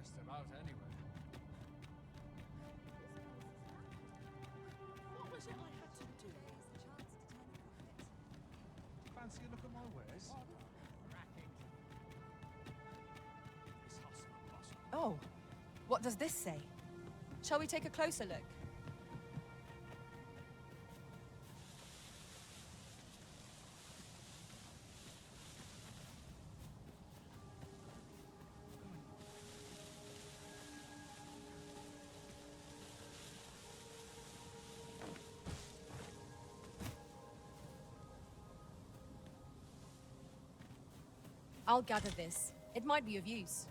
Just about anywhere. What was it I had to do? Fancy a look at my wares? Oh, what does this say? Shall we take a closer look? I'll gather this. It might be of use.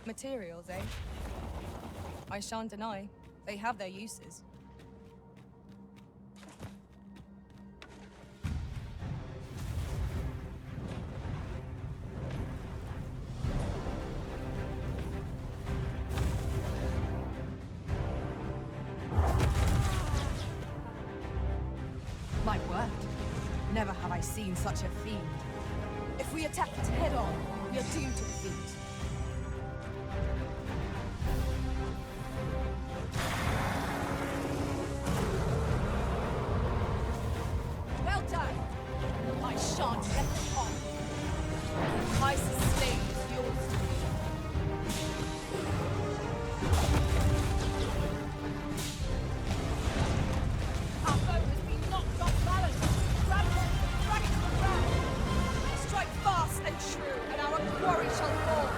Materials, eh? I shan't deny, they have their uses. My word, never have I seen such a fiend. If we attack it head on, we are doomed to defeat. I shan't let them on. I sustain is yours to be. Our foe has been knocked off balance. Grab it, drag it to the ground. Strike fast and true, and our quarry shall fall.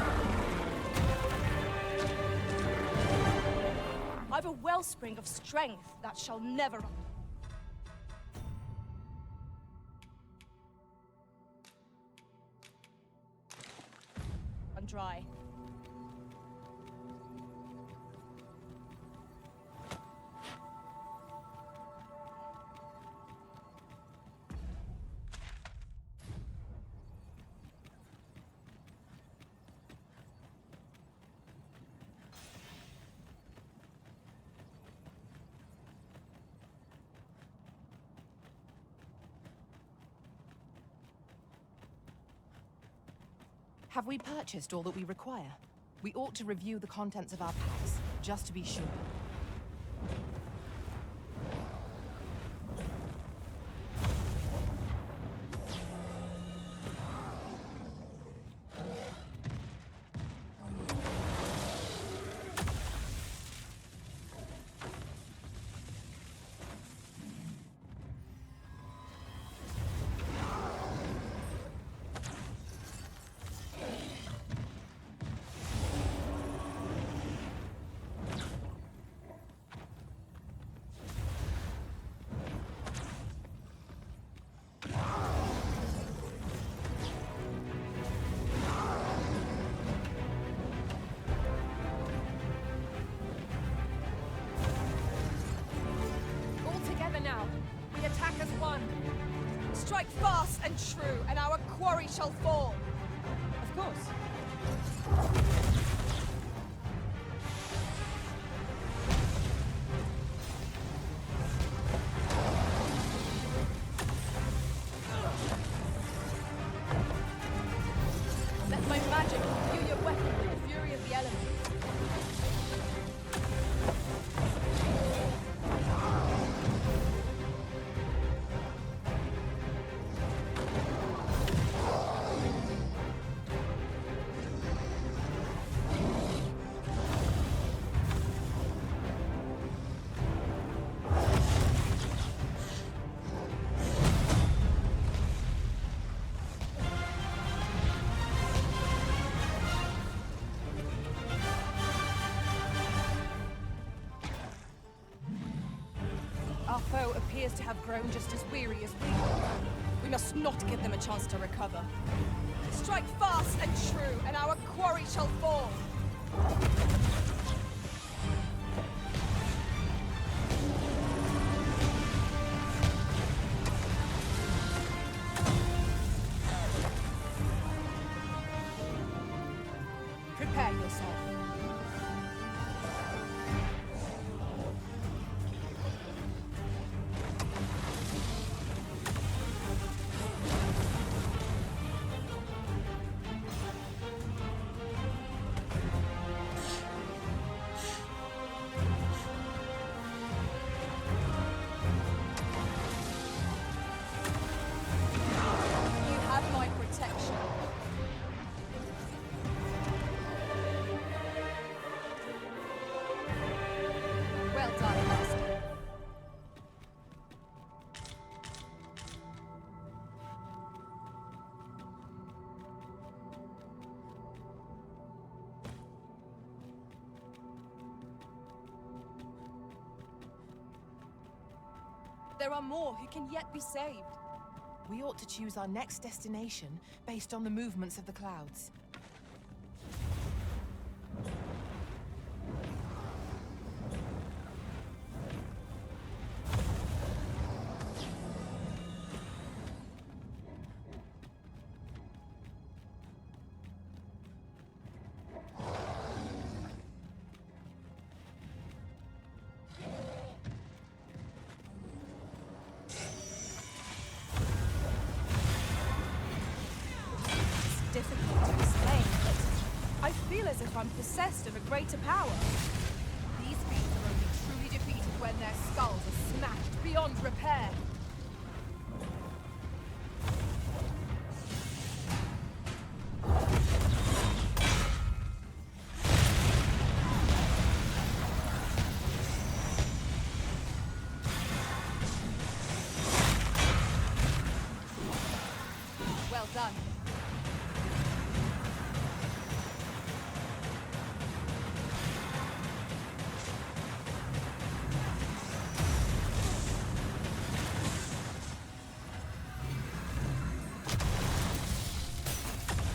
I've a wellspring of strength that shall never run. Dry. Have we purchased all that we require? We ought to review the contents of our packs, just to be sure. Strike fast and true, and our quarry shall fall. Of course. Let my magic imbue your weapon with the fury of the elements. Our foe appears to have grown just as weary as we are. We must not give them a chance to recover. Strike fast and true, and our quarry shall fall. You have my protection. Well done, Master. There are more who can yet be saved. We ought to choose our next destination based on the movements of the clouds. Difficult to explain, but I feel as if I'm possessed of a greater power. These beings are only truly defeated when their skulls are smashed beyond repair. Well done.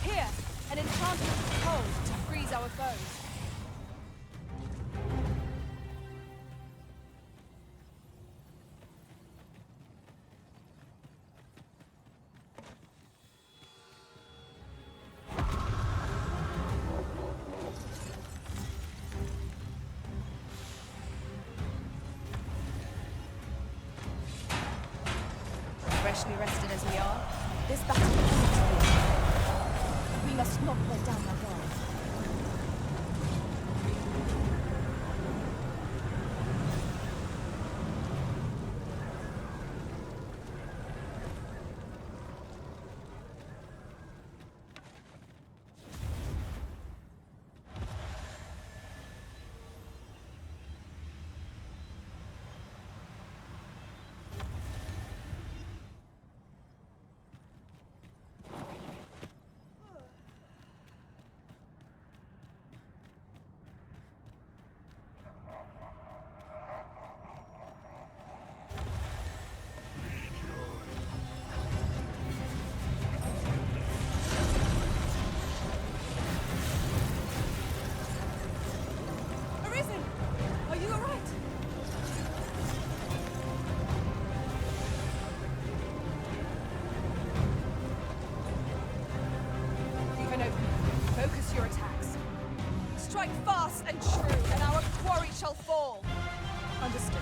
Here, an enchantment of cold to freeze our foes. Freshly rested as we are, this battle cannot win. We must not let down our guard. Arisen! Are you alright? Leave an opening. Focus your attacks. Strike fast and true, and our quarry shall fall. Understood.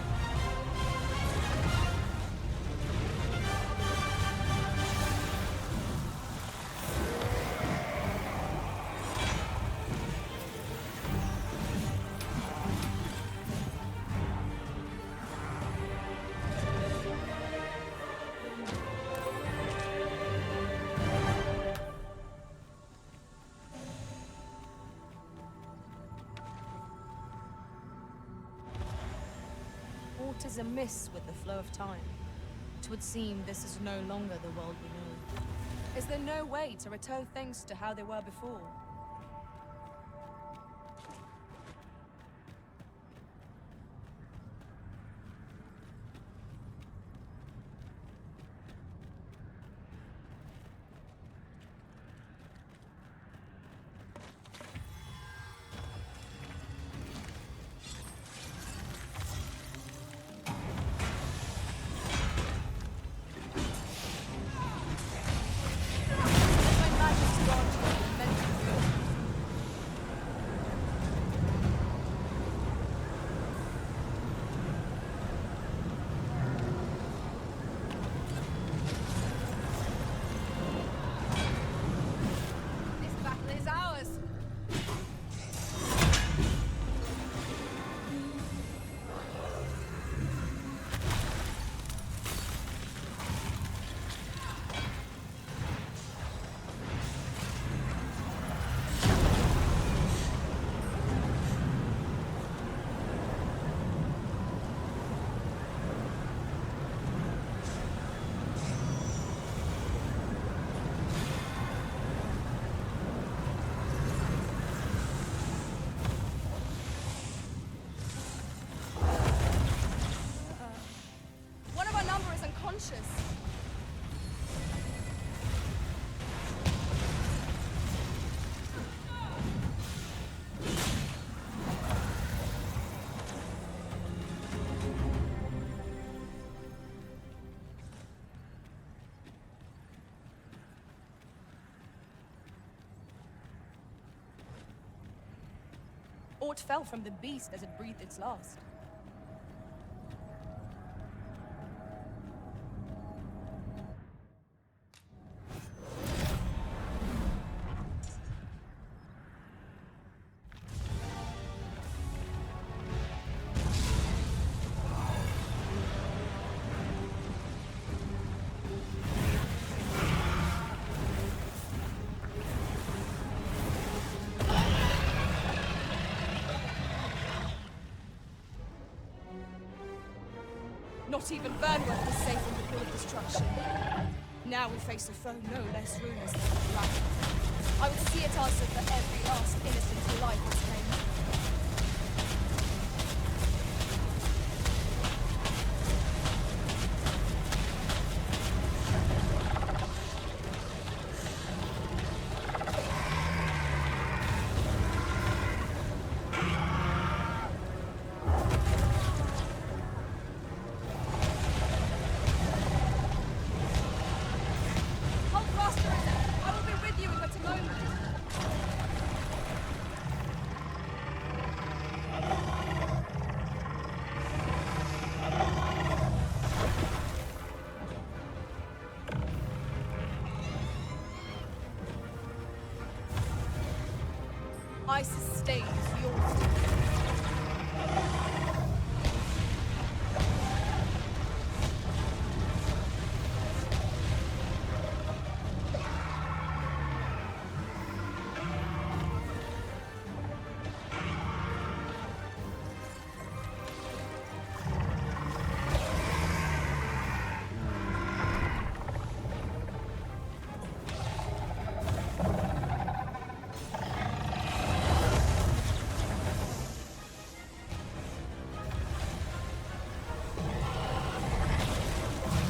What is amiss with the flow of time? It would seem this is no longer the world we know. Is there no way to return things to how they were before? My majesty God, meant to be. Aught fell from the beast as it breathed its last. Not even Burnworth is safe from the pool of destruction. Now we face a foe no less ruthless than the Black. I would see it answer for every last innocent life it's claimed. Hold fast, Arisen! I will be with you in but a moment. I sustain yours.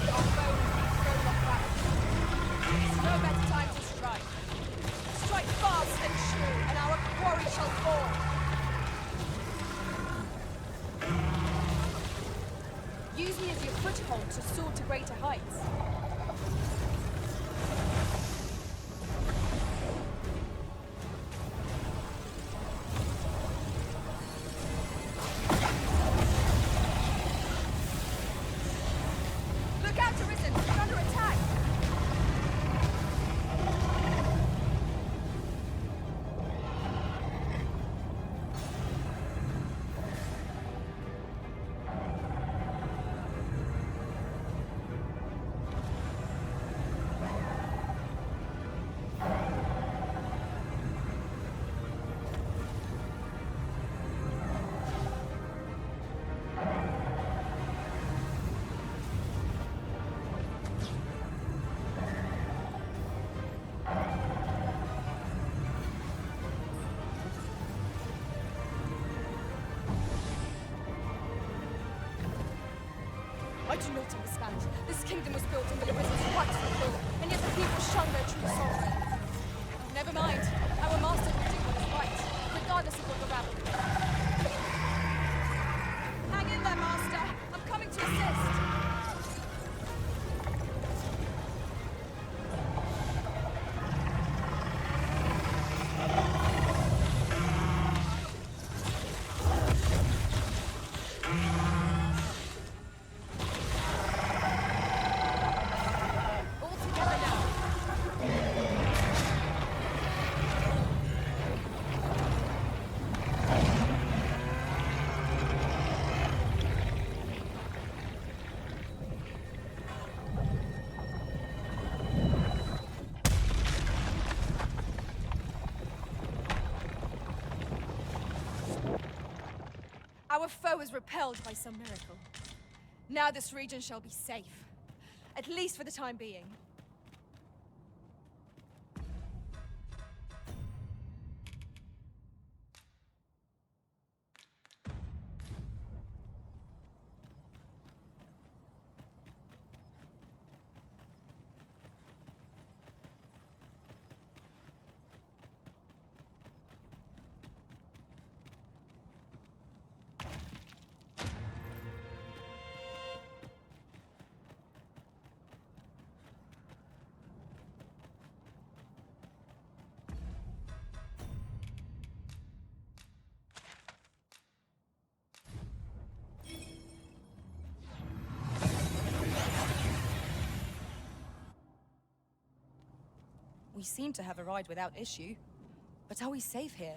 Our foe has been thrown off balance. It's no better time to strike. Strike fast and true, and our quarry shall fall. Use me as your foothold to soar to greater heights. Look out, Arisen! We're under attack! I do not understand. This kingdom was built under the Arisen's rightful rule, and yet the people shun their true sovereign. Never mind. Our master will do what is right, regardless of what the rabble do. Hang in there, master. I'm coming to assist. All together now. Our foe is repelled by some miracle. Now this region shall be safe. At least for the time being. We seem to have arrived without issue. But are we safe here?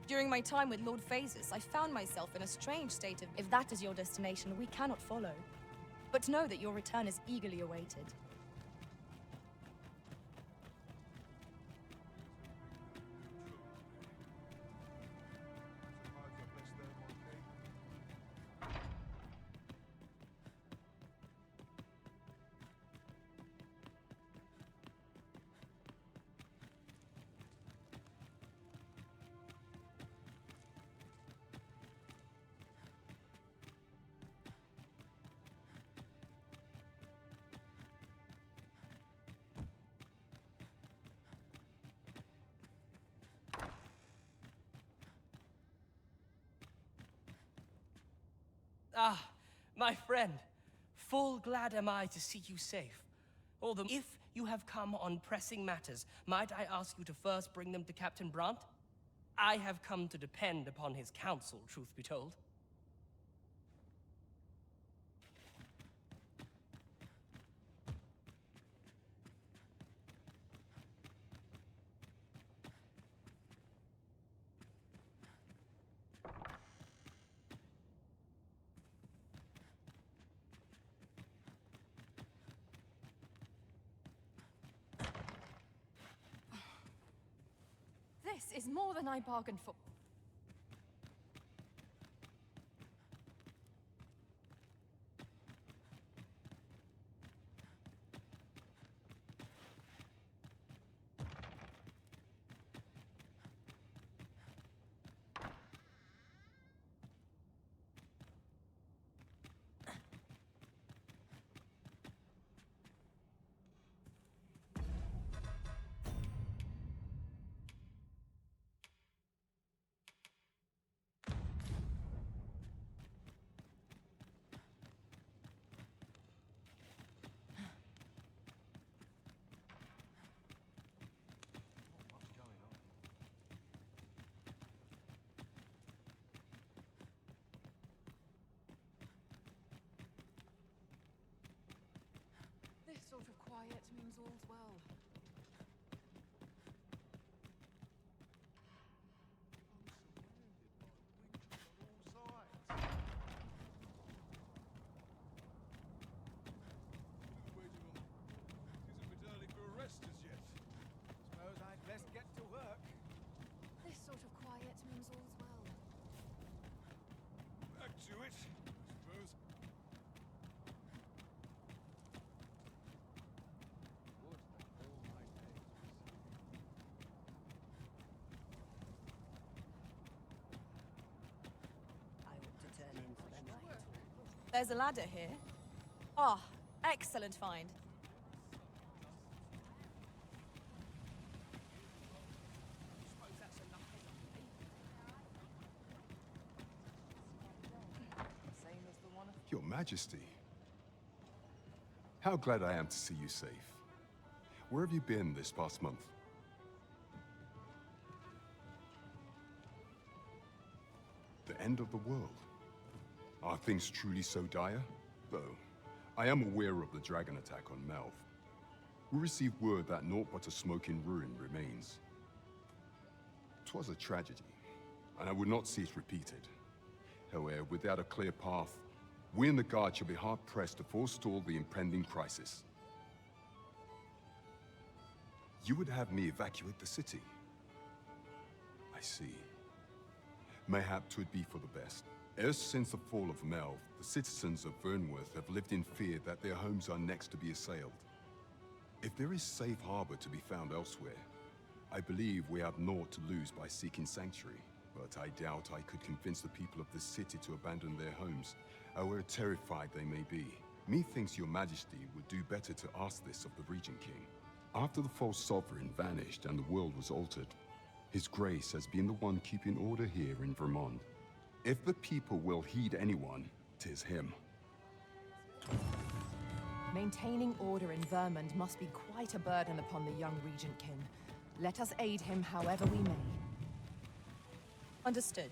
During my time with Lord Phases, I found myself in a strange state of, if that is your destination, we cannot follow. But know that your return is eagerly awaited. Ah, my friend. Full glad am I to see you safe. Although, if you have come on pressing matters, might I ask you to first bring them to Captain Brandt? I have come to depend upon his counsel, truth be told. This is more than I bargained for. This sort of quiet means all's well. This sort of quiet means all's well. Back to it, I suppose. I ought to turn in for the night. There's a ladder here. Ah, excellent find. Your Majesty. How glad I am to see you safe. Where have you been this past month? The end of the world. Are things truly so dire? Though, I am aware of the dragon attack on Melv. We received word that naught but a smoking ruin remains. 'Twas a tragedy, and I would not see it repeated. However, without a clear path, we in the Guard shall be hard-pressed to forestall the impending crisis. You would have me evacuate the city? I see. Mayhap 'twould be for the best. Ever since the fall of Melv, the citizens of Vernworth have lived in fear that their homes are next to be assailed. If there is safe harbor to be found elsewhere, I believe we have naught to lose by seeking sanctuary. But I doubt I could convince the people of this city to abandon their homes, however terrified they may be. Methinks your Majesty would do better to ask this of the Regent King. After the false sovereign vanished and the world was altered, His Grace has been the one keeping order here in Vermont. If the people will heed anyone, 'tis him. Maintaining order in Vermont must be quite a burden upon the young Regent Kin. Let us aid him however we may. Understood.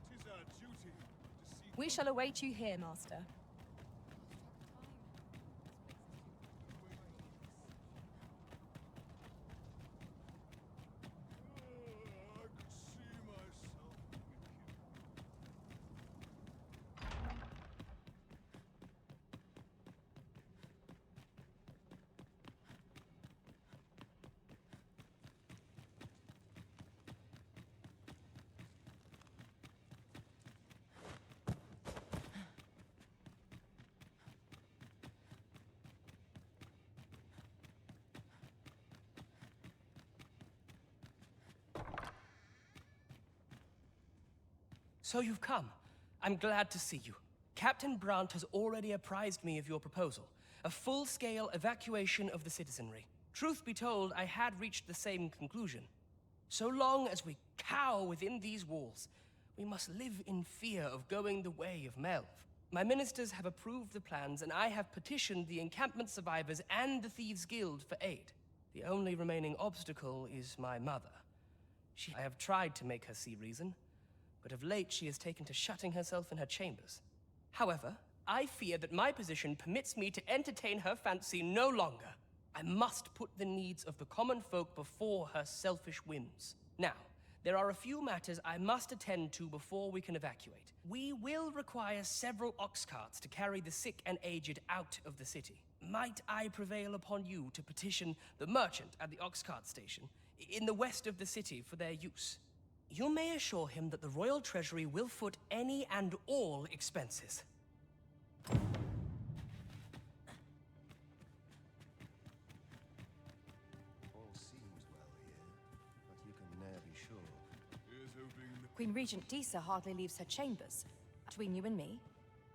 Tis our duty to see We shall await you here, Master. I could see myself with you. So you've come. I'm glad to see you. Captain Brandt has already apprised me of your proposal, a full-scale evacuation of the citizenry. Truth be told, I had reached the same conclusion. So long as we cower within these walls, we must live in fear of going the way of Melv. My ministers have approved the plans, and I have petitioned the encampment survivors and the Thieves' Guild for aid. The only remaining obstacle is my mother. I have tried to make her see reason, but of late she has taken to shutting herself in her chambers. However, I fear that my position permits me to entertain her fancy no longer. I must put the needs of the common folk before her selfish whims. Now, there are a few matters I must attend to before we can evacuate. We will require several ox carts to carry the sick and aged out of the city. Might I prevail upon you to petition the merchant at the ox cart station in the west of the city for their use? You may assure him that the royal treasury will foot any and all expenses. All seems well here, but you can ne'er be sure. Here's hoping the Queen Regent Disa hardly leaves her chambers. Between you and me,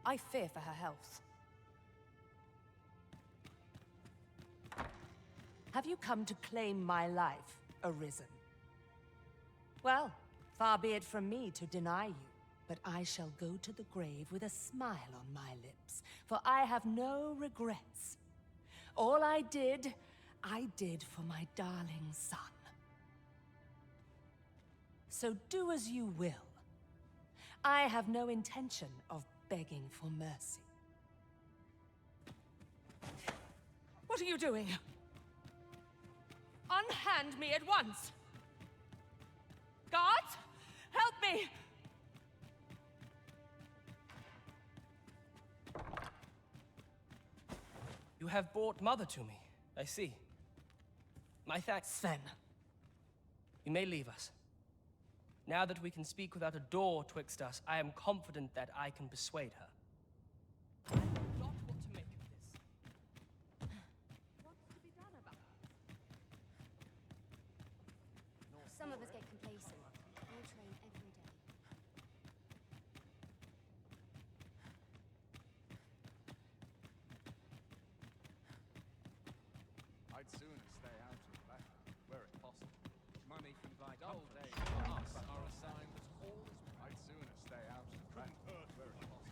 I fear for her health. Have you come to claim my life, Arisen? Well, far be it from me to deny you, but I shall go to the grave with a smile on my lips, for I have no regrets. All I did for my darling son. So do as you will. I have no intention of begging for mercy. What are you doing? Unhand me at once! Guards! Help me! You have brought Mother to me, I see. My thanks. Sven. You may leave us. Now that we can speak without a door twixt us, I am confident that I can persuade her. I know not what to make of this. What's to be done about it? Some of us get complacent. I train every day. I'd sooner stay out of that, where it's possible. Money can buy dull days for us are a sign that all is. I'd sooner stay out of that, where it's possible.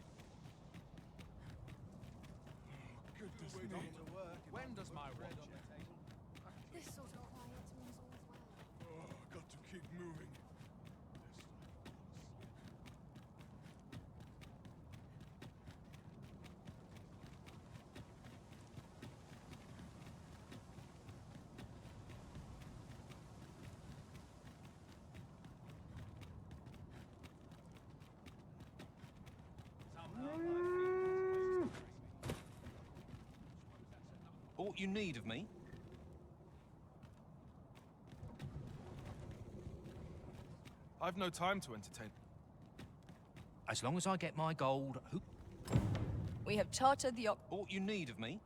goodness Way me. to work. When does my watch on the table? This sort of quiet means all's well. Oh, got to keep moving. Aught you need of me? I've no time to entertain. As long as I get my gold, who... We have chartered the Aught you need of me?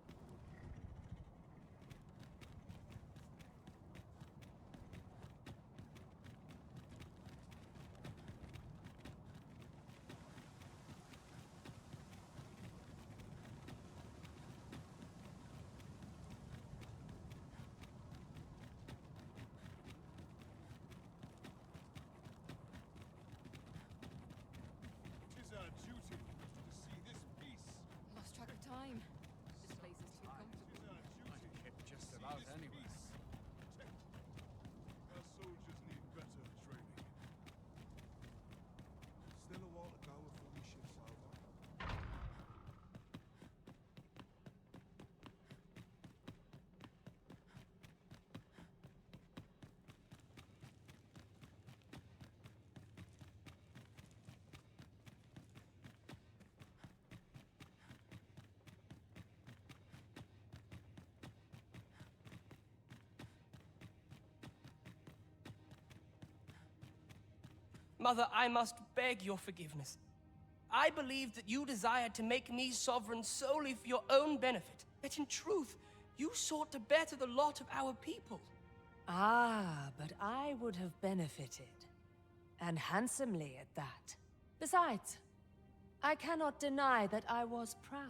Tis our duty to see this peace. Lost track of time. This place is too comfortable. Tis our duty Kip to just see about this anywhere. peace. Our soldiers need better training. Still a while to go before the shift's over. Mother, I must beg your forgiveness. I believed that you desired to make me sovereign solely for your own benefit. Yet in truth, you sought to better the lot of our people. Ah, but I would have benefited. And handsomely at that. Besides, I cannot deny that I was proud.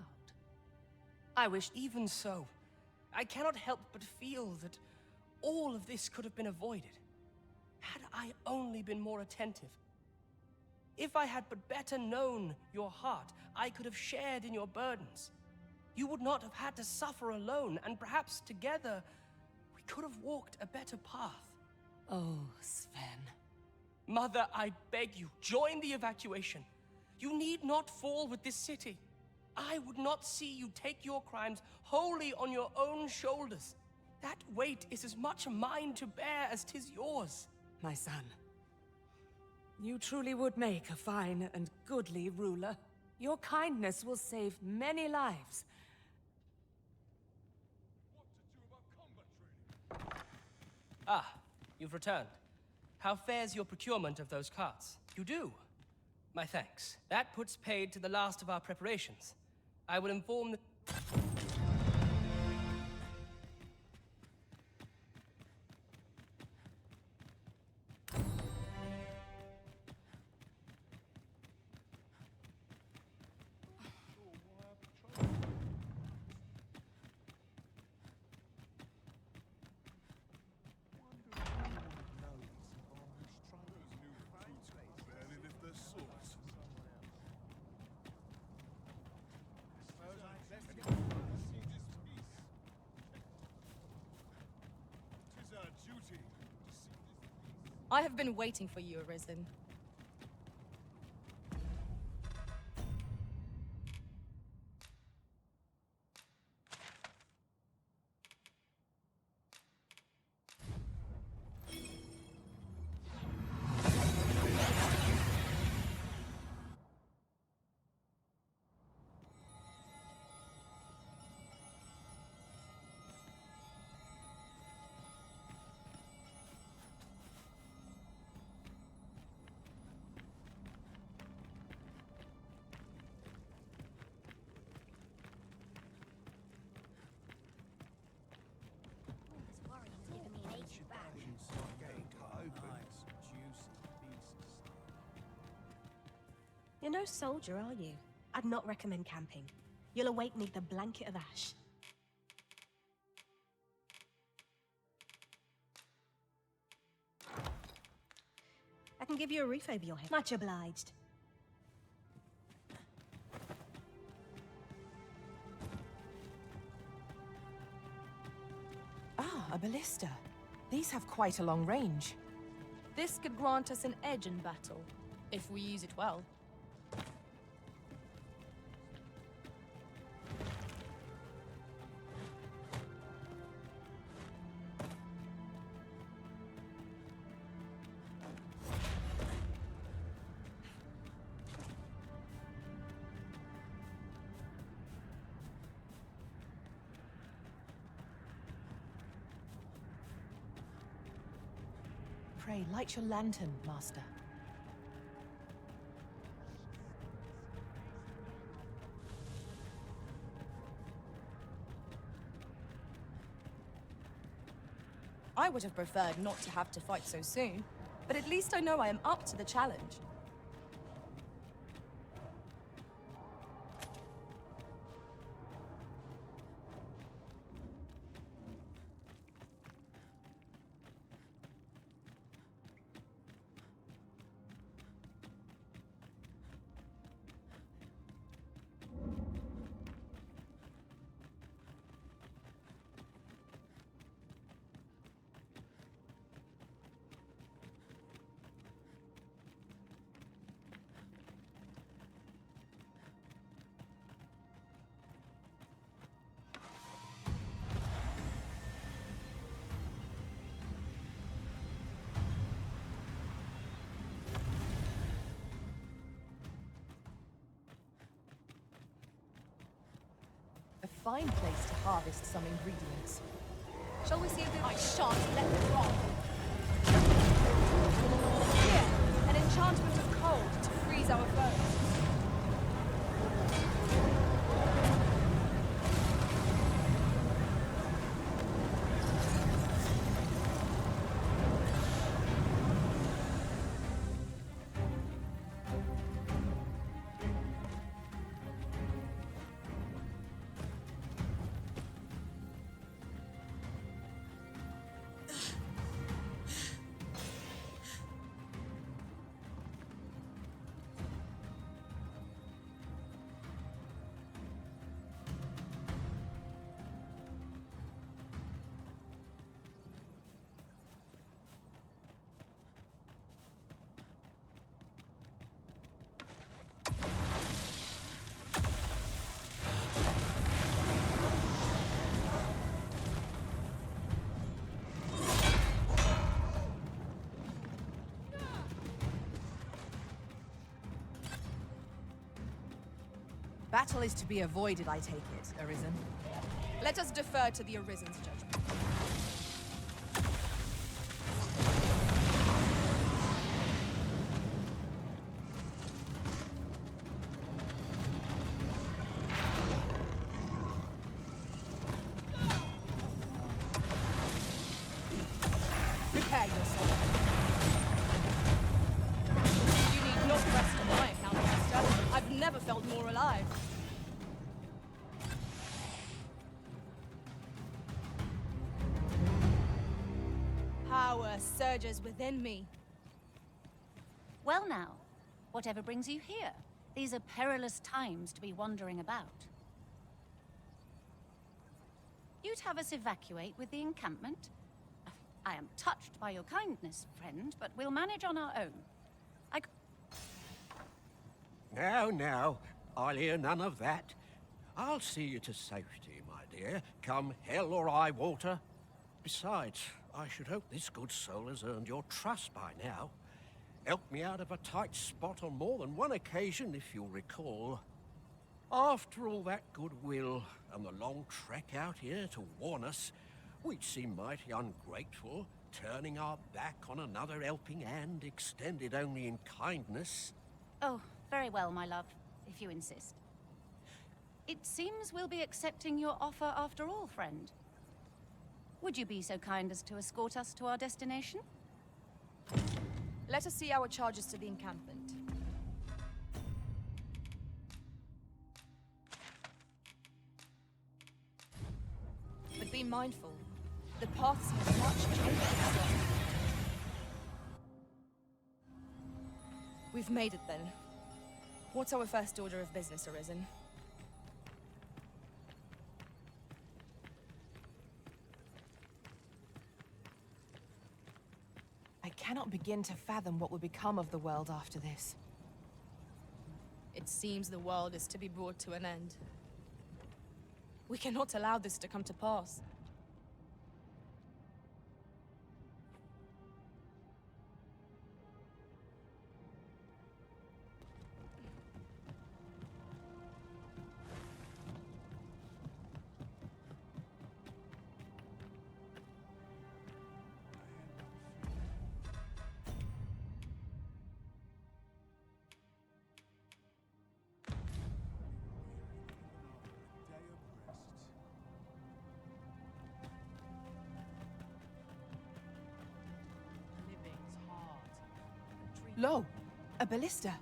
I wish Even so, I cannot help but feel that all of this could have been avoided, had I only been more attentive. If I had but better known your heart, I could have shared in your burdens. You would not have had to suffer alone, and perhaps together we could have walked a better path. Oh, Sven. Mother, I beg you, join the evacuation. You need not fall with this city. I would not see you take your crimes wholly on your own shoulders. That weight is as much mine to bear as 'tis yours. My son. You truly would make a fine and goodly ruler. Your kindness will save many lives. What to do about combat training? Ah, you've returned. How fares your procurement of those carts? You do? My thanks. That puts paid to the last of our preparations. I will inform the... Those new recruits can barely lift their swords. See this peace. Tis our duty to see this peace. I have been waiting for you, Arisen. This worrying's giving me an ache back. You're no soldier, are you? I'd not recommend camping. You'll awake neath a blanket of ash. I can give you a roof over your head. Much obliged. Ah, a ballista. These have quite a long range. This could grant us an edge in battle, if we use it well. Pray, light your lantern, Master. I would have preferred not to have to fight so soon, but at least I know I am up to the challenge. A fine place to harvest some ingredients. Shall we see if I shan't let them rob? Here, an enchantment of cold to freeze our foes. Battle is to be avoided, I take it, Arisen. Let us defer to the Arisen's judgment. Prepare yourself. You need not rest on my account, Master. I've never felt more alive. Power surges within me. Well now, whatever brings you here? These are perilous times to be wandering about. You'd have us evacuate with the encampment? I am touched by your kindness, friend, but we'll manage on our own. Now, I'll hear none of that. I'll see you to safety, my dear, come hell or high water. Besides, I should hope this good soul has earned your trust by now. Helped me out of a tight spot on more than one occasion, if you'll recall. After all that goodwill and the long trek out here to warn us, we'd seem mighty ungrateful, turning our back on another helping hand extended only in kindness. Oh, very well, my love, if you insist. It seems we'll be accepting your offer after all, friend. Would you be so kind as to escort us to our destination? Let us see our charges to the encampment. But be mindful. The paths have much changed. We've made it then. What's our first order of business, Arisen? I cannot begin to fathom what will become of the world after this. It seems the world is to be brought to an end. We cannot allow this to come to pass. Lo, a ballista.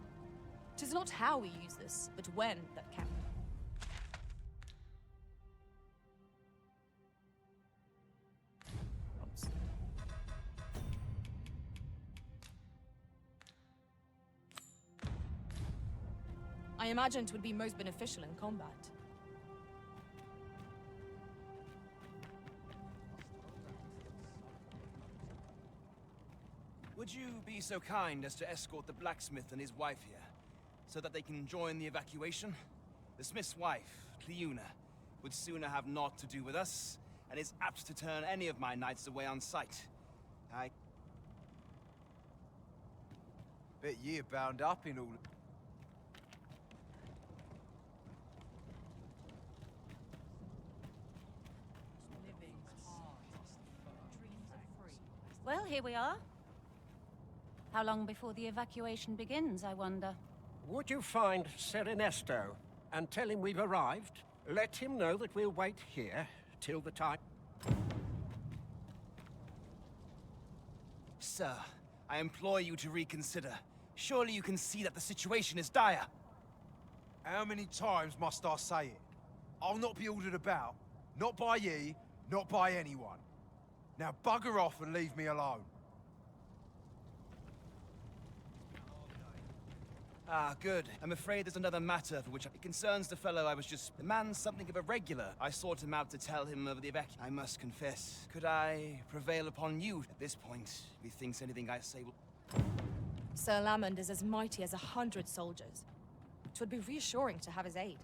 'Tis not how we use this, but when that count. Oops. I imagine it would be most beneficial in combat. Would you be so kind as to escort the blacksmith and his wife here, so that they can join the evacuation? The smith's wife, Cleuna, would sooner have naught to do with us, and is apt to turn any of my knights away on sight. Bet you're bound up in all... Well, here we are. How long before the evacuation begins, I wonder? Would you find Ser Ernesto and tell him we've arrived? Let him know that we'll wait here till the time... Sir, I implore you to reconsider. Surely you can see that the situation is dire. How many times must I say it? I'll not be ordered about. Not by ye, not by anyone. Now bugger off and leave me alone. Ah, good. I'm afraid there's another matter for which it concerns the fellow I was just... The man's something of a regular. I sought him out to tell him of the evac... I must confess. Could I prevail upon you at this point? Methinks anything I say will... Sir Lamond is as mighty as 100 soldiers. It would be reassuring to have his aid.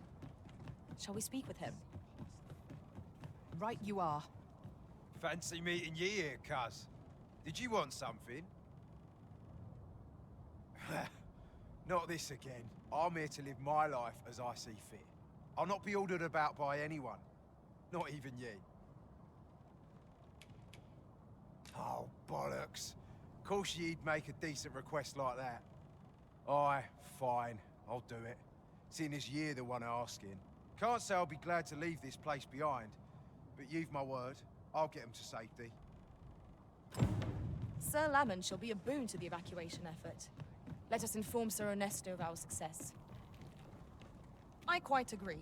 Shall we speak with him? Right you are. Fancy meeting ye here, cuz. Did you want something? Not this again. I'm here to live my life as I see fit. I'll not be ordered about by anyone. Not even ye. Oh, bollocks. Of course ye'd make a decent request like that. Aye, fine. I'll do it. Seeing as ye're the one asking. Can't say I'll be glad to leave this place behind. But you've my word. I'll get him to safety. Sir Lamond shall be a boon to the evacuation effort. Let us inform Sir Ernesto of our success. I quite agree.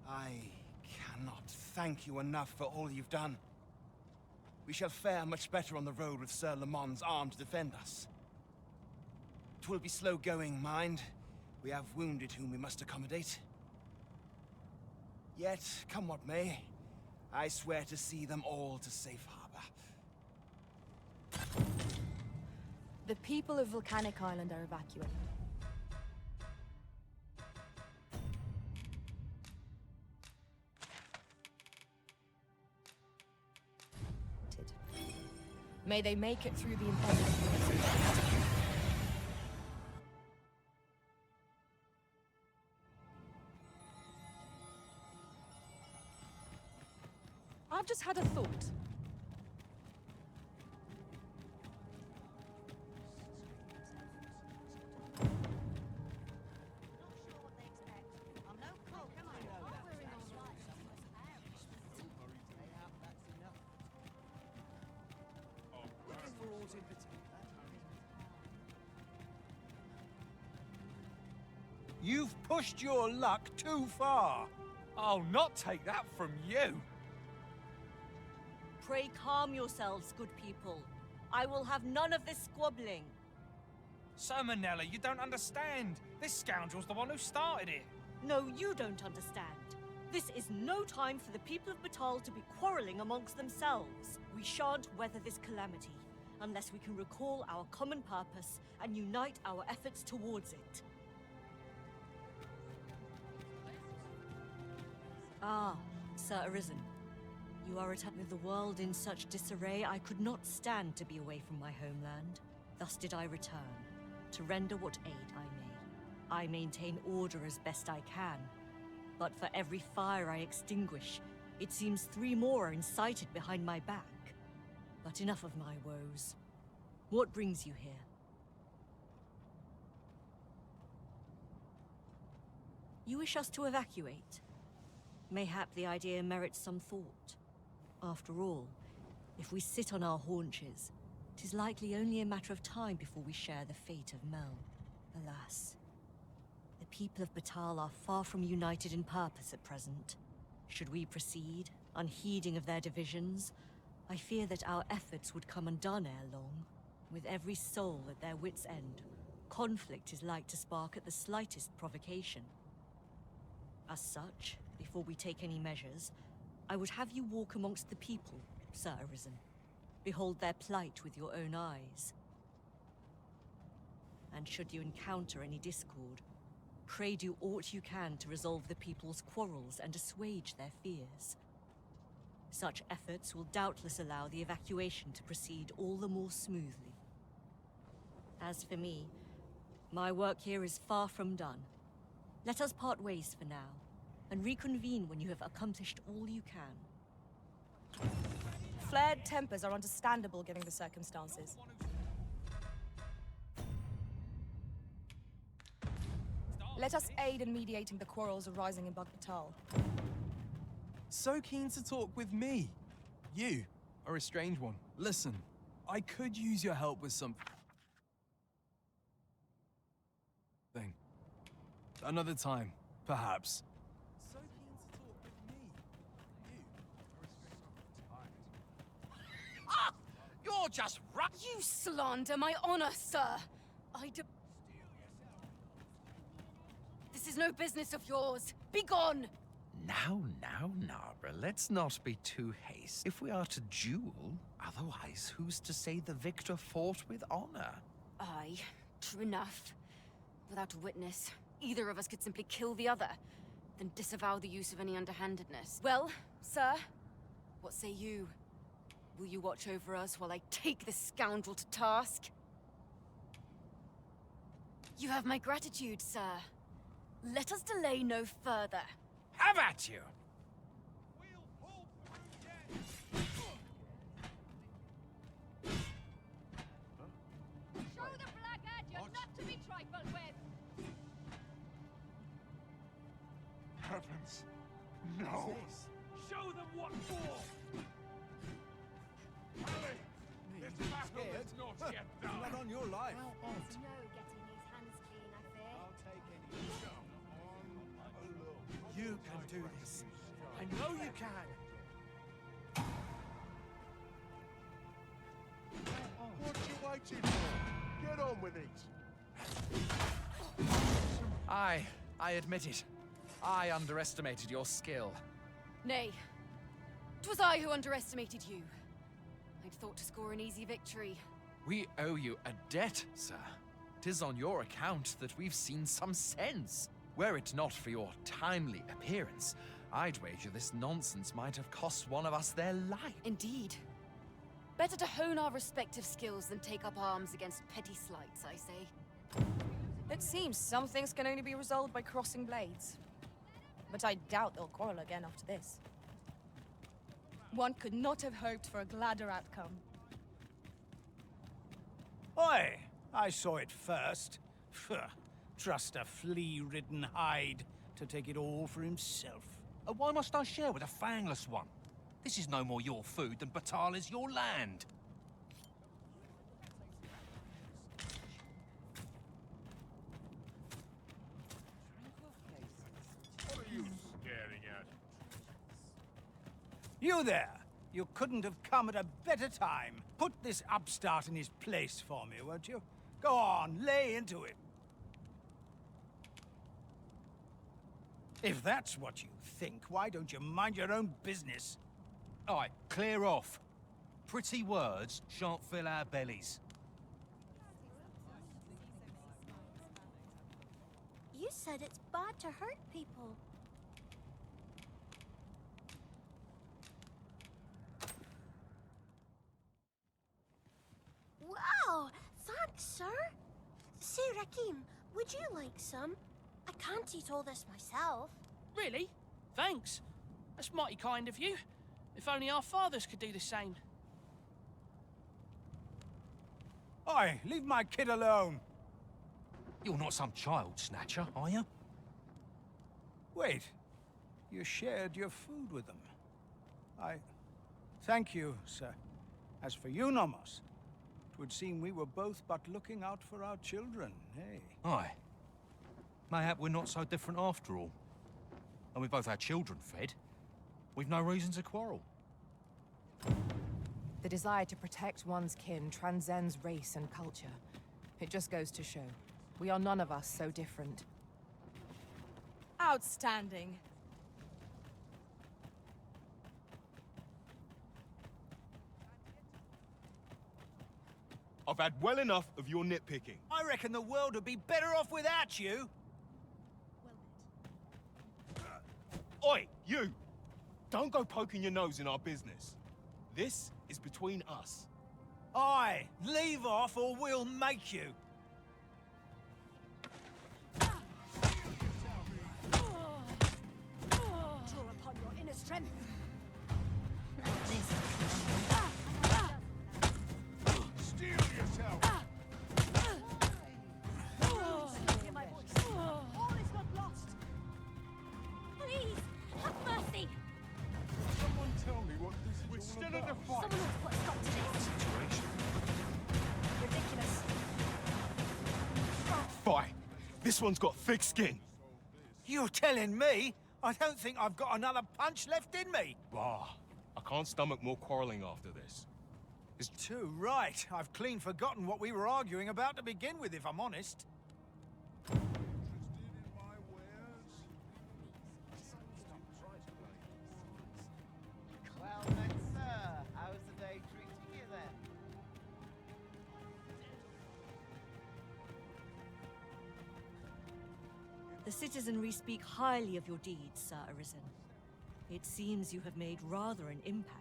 I cannot thank you enough for all you've done. We shall fare much better on the road with Sir Lamont's arm to defend us. 'Twill be slow going, mind. We have wounded whom we must accommodate. Yet, come what may, I swear to see them all to safe harbor. The people of Volcanic Island are evacuated. May they make it through the impediment. I've just had a thought. You've pushed your luck too far. I'll not take that from you. Pray calm yourselves, good people. I will have none of this squabbling. So, Manella, you don't understand. This scoundrel's the one who started it. No, you don't understand. This is no time for the people of Batal to be quarreling amongst themselves. We shan't weather this calamity unless we can recall our common purpose and unite our efforts towards it. Ah, Sir Arisen. You are returned with the world in such disarray, I could not stand to be away from my homeland. Thus did I return, to render what aid I may. I maintain order as best I can, but for every fire I extinguish, it seems 3 more are incited behind my back. But enough of my woes. What brings you here? You wish us to evacuate? Mayhap the idea merits some thought. After all, If we sit on our haunches, 'tis likely only a matter of time before we share the fate of Mel. Alas, the people of Batal are far from united in purpose at present. Should we proceed, unheeding of their divisions, I fear that our efforts would come undone ere long. With every soul at their wits' end, conflict is like to spark at the slightest provocation. As such, before we take any measures, I would have you walk amongst the people, Sir Arisen. Behold their plight with your own eyes. And should you encounter any discord, pray do aught you can to resolve the people's quarrels and assuage their fears. Such efforts will doubtless allow the evacuation to proceed all the more smoothly. As for me, my work here is far from done. Let us part ways for now, and reconvene when you have accomplished all you can. Flared tempers are understandable given the circumstances. Let us aid in mediating the quarrels arising in Batal. So keen to talk with me. You are a strange one. Listen, I could use your help with something. Another time, perhaps. So keen to talk with me. Ah! You're just You slander my honor, sir! This is no business of yours. Begone! Now, Nara, let's not be too hasty. If we are to duel, otherwise who's to say the victor fought with honor? Aye, true enough. Without a witness, either of us could simply kill the other, then disavow the use of any underhandedness. Well, sir, what say you? Will you watch over us while I take this scoundrel to task? You have my gratitude, sir. Let us delay no further. Have at you! Show the blackguard you're not to be trifled with! Heavens, no! Show them what for! Ellie, this battle is not yet done. Not on your life. No getting these hands clean, I fear. I'll take any. You can do this. I know you can. What you waiting for? Get on with it. I admit it. I underestimated your skill. Nay, 'twas I who underestimated you. I'd thought to score an easy victory. We owe you a debt, sir. 'Tis on your account that we've seen some sense. Were it not for your timely appearance, I'd wager this nonsense might have cost one of us their life. Indeed. Better to hone our respective skills than take up arms against petty slights, I say. It seems some things can only be resolved by crossing blades. But I doubt they'll quarrel again after this. One could not have hoped for a gladder outcome. Oi! I saw it first. Pfft. Trust a flea-ridden hide to take it all for himself. Why must I share with a fangless one? This is no more your food than Batal is your land. What are you staring at? You there! You couldn't have come at a better time. Put this upstart in his place for me, won't you? Go on, lay into it. If that's what you think, why don't you mind your own business? Aye, clear off. Pretty words shan't fill our bellies. You said it's bad to hurt people. Wow! Thanks, sir. Say, Rakim, would you like some? I can't eat all this myself. Really? Thanks. That's mighty kind of you. If only our fathers could do the same. Oi, leave my kid alone. You're not some child snatcher, are you? Wait, you shared your food with them. Thank you, sir. As for you, Nomos, it would seem we were both but looking out for our children, eh? Aye. Mayhap we're not so different after all. And we both had children fed. We've no reason to quarrel. The desire to protect one's kin transcends race and culture. It just goes to show, we are none of us so different. Outstanding. I've had well enough of your nitpicking. I reckon the world would be better off without you. Oi, you! Don't go poking your nose in our business. This is between us. Aye, leave off or we'll make you. Draw upon your inner strength. Steel yourself! Hear my voice. All is not lost. Please, have mercy. Someone tell me what this is. We're still in the fight. Someone will put a stop to this. Situation. Ridiculous. Fight! This one's got thick skin. You're telling me? I don't think I've got another punch left in me. Bah, I can't stomach more quarreling after this. It's too right. I've clean forgotten what we were arguing about to begin with, if I'm honest. Well then, sir, how's the day treating you then? The citizenry speak highly of your deeds, Sir Arisen. It seems you have made rather an impact.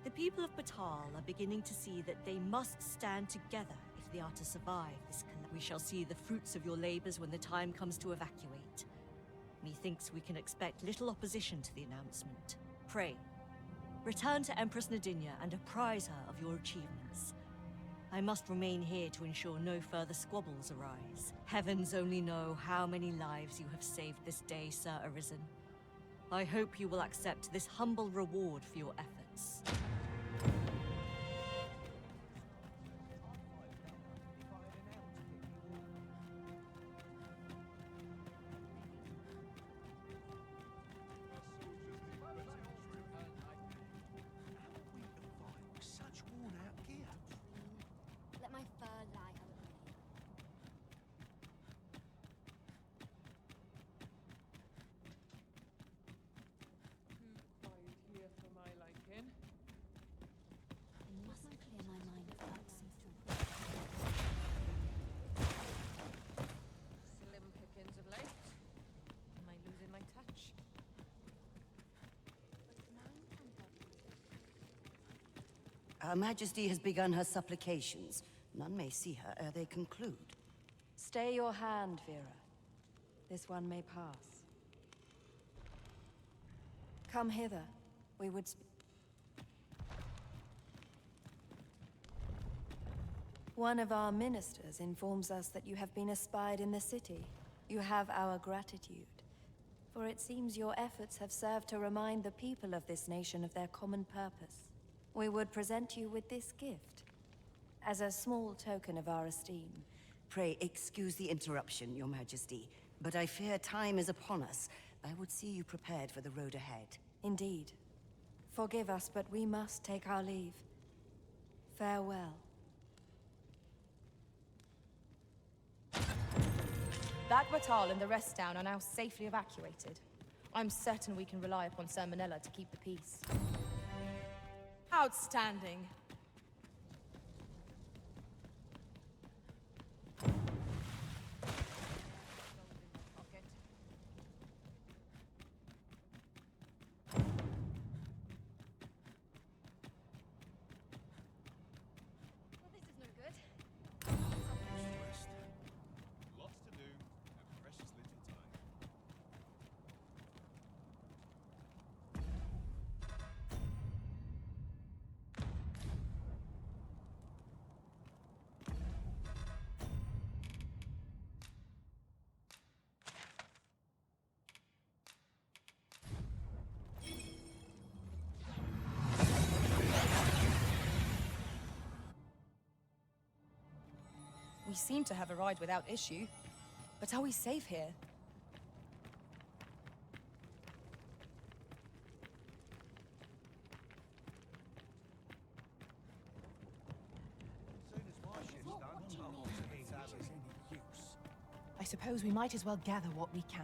The people of Batal are beginning to see that they must stand together if they are to survive this collapse. We shall see the fruits of your labors when the time comes to evacuate. Methinks we can expect little opposition to the announcement. Pray, return to Empress Nadinia and apprise her of your achievements. I must remain here to ensure no further squabbles arise. Heavens only know how many lives you have saved this day, Sir Arisen. I hope you will accept this humble reward for your efforts. Such worn-out gear. Let my fur lie over me. Too quiet here for my liking. I mustn't clear my mind of irksome thoughts. Slim pickings of late. Am I losing my touch? Her Majesty has begun her supplications. None may see her ere they conclude. Stay your hand, Vera. This one may pass. Come hither. We would One of our ministers informs us that you have been espied in the city. You have our gratitude. For it seems your efforts have served to remind the people of this nation of their common purpose. We would present you with this gift, as a small token of our esteem. Pray excuse the interruption, Your Majesty, but I fear time is upon us. I would see you prepared for the road ahead. Indeed. Forgive us, but we must take our leave. Farewell. That Batal and the rest down are now safely evacuated. I'm certain we can rely upon Sir Manella to keep the peace. Outstanding. Lots to do, and precious little time. We seem to have arrived without issue. But are we safe here? I suppose we might as well gather what we can.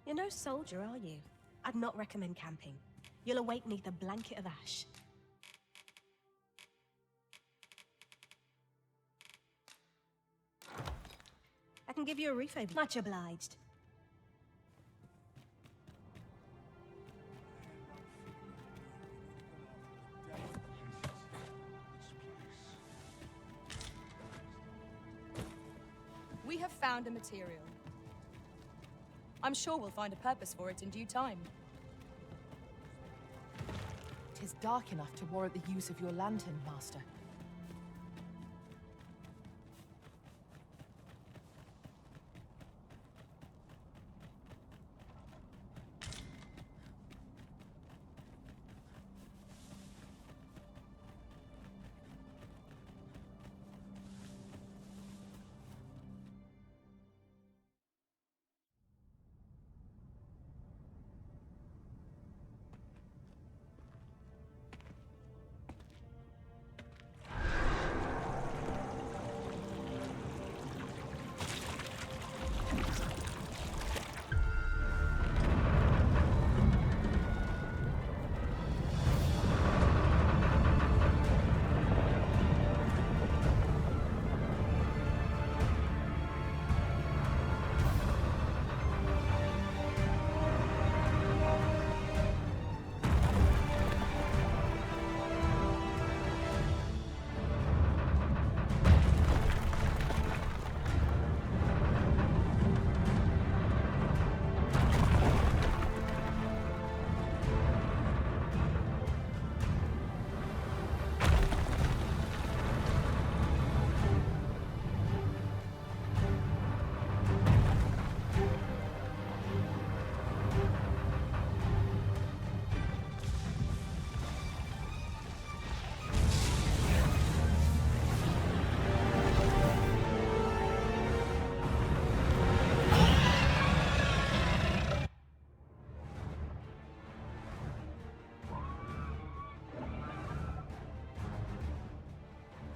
You're no soldier, are you? I'd not recommend camping. You'll awake neath a blanket of ash. I can give you a refill. Much obliged. We have found a material. I'm sure we'll find a purpose for it in due time. 'Tis dark enough to warrant the use of your lantern, Master.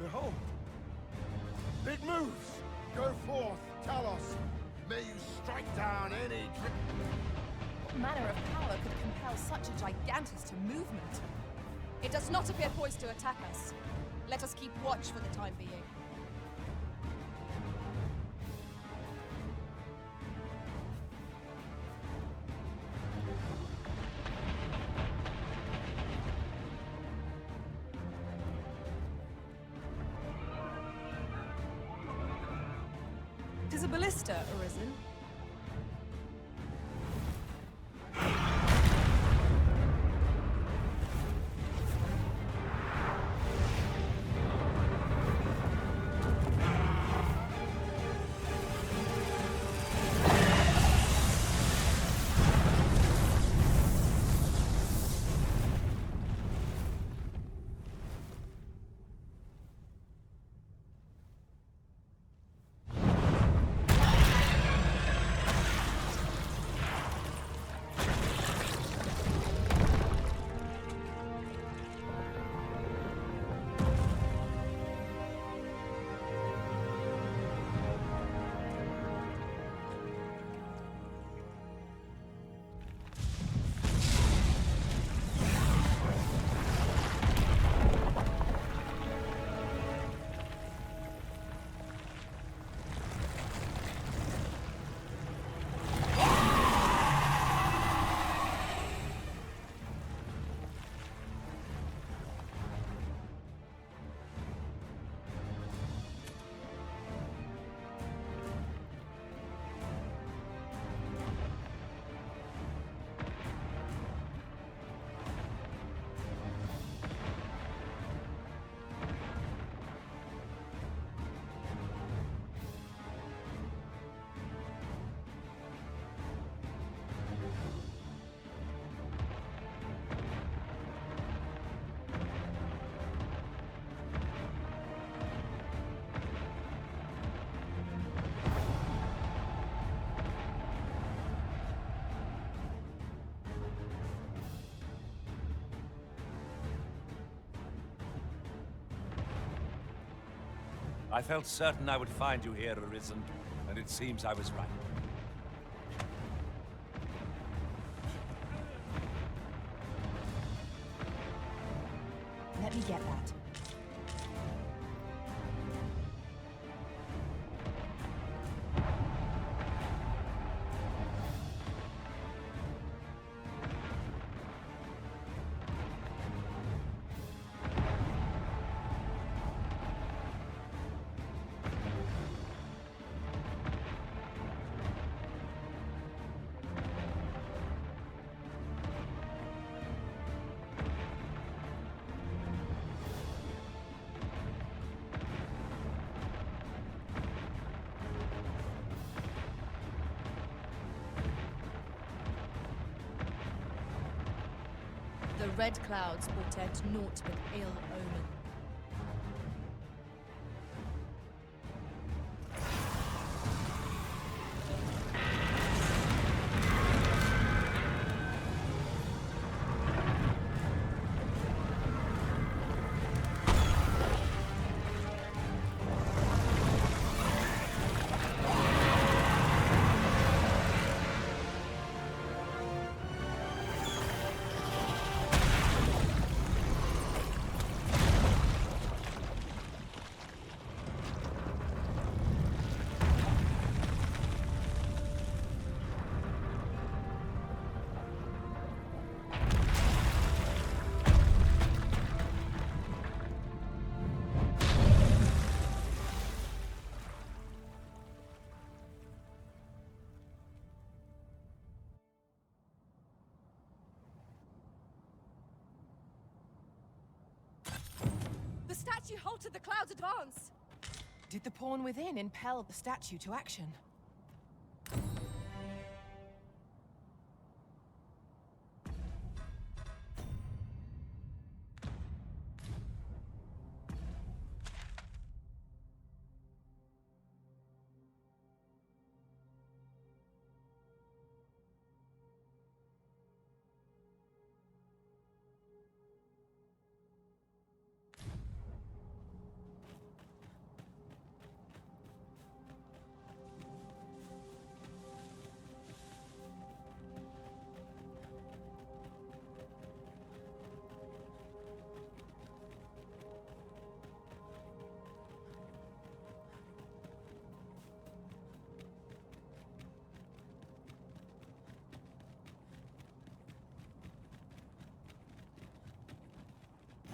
Behold! It moves! Go forth, Talos! May you strike down any What manner of power could compel such a gigantus to movement? It does not appear poised to attack us. Let us keep watch for the time being. Tis a ballista, Arisen. I felt certain I would find you here, Arisen, and it seems I was right. Let me get that. The red clouds portend naught but ill omen. The statue halted the cloud's advance! Did the pawn within impel the statue to action?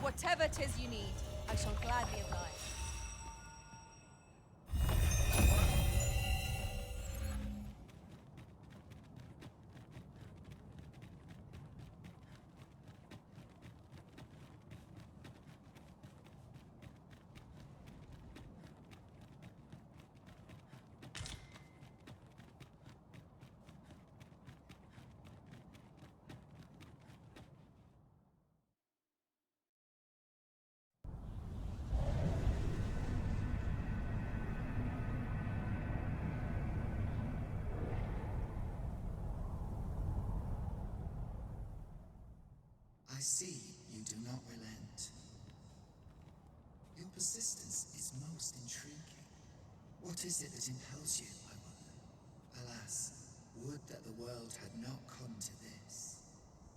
Whatever 'tis you need, I shall gladly oblige. I see you do not relent. Your persistence is most intriguing. What is it that impels you, I wonder? Alas, would that the world had not come to this.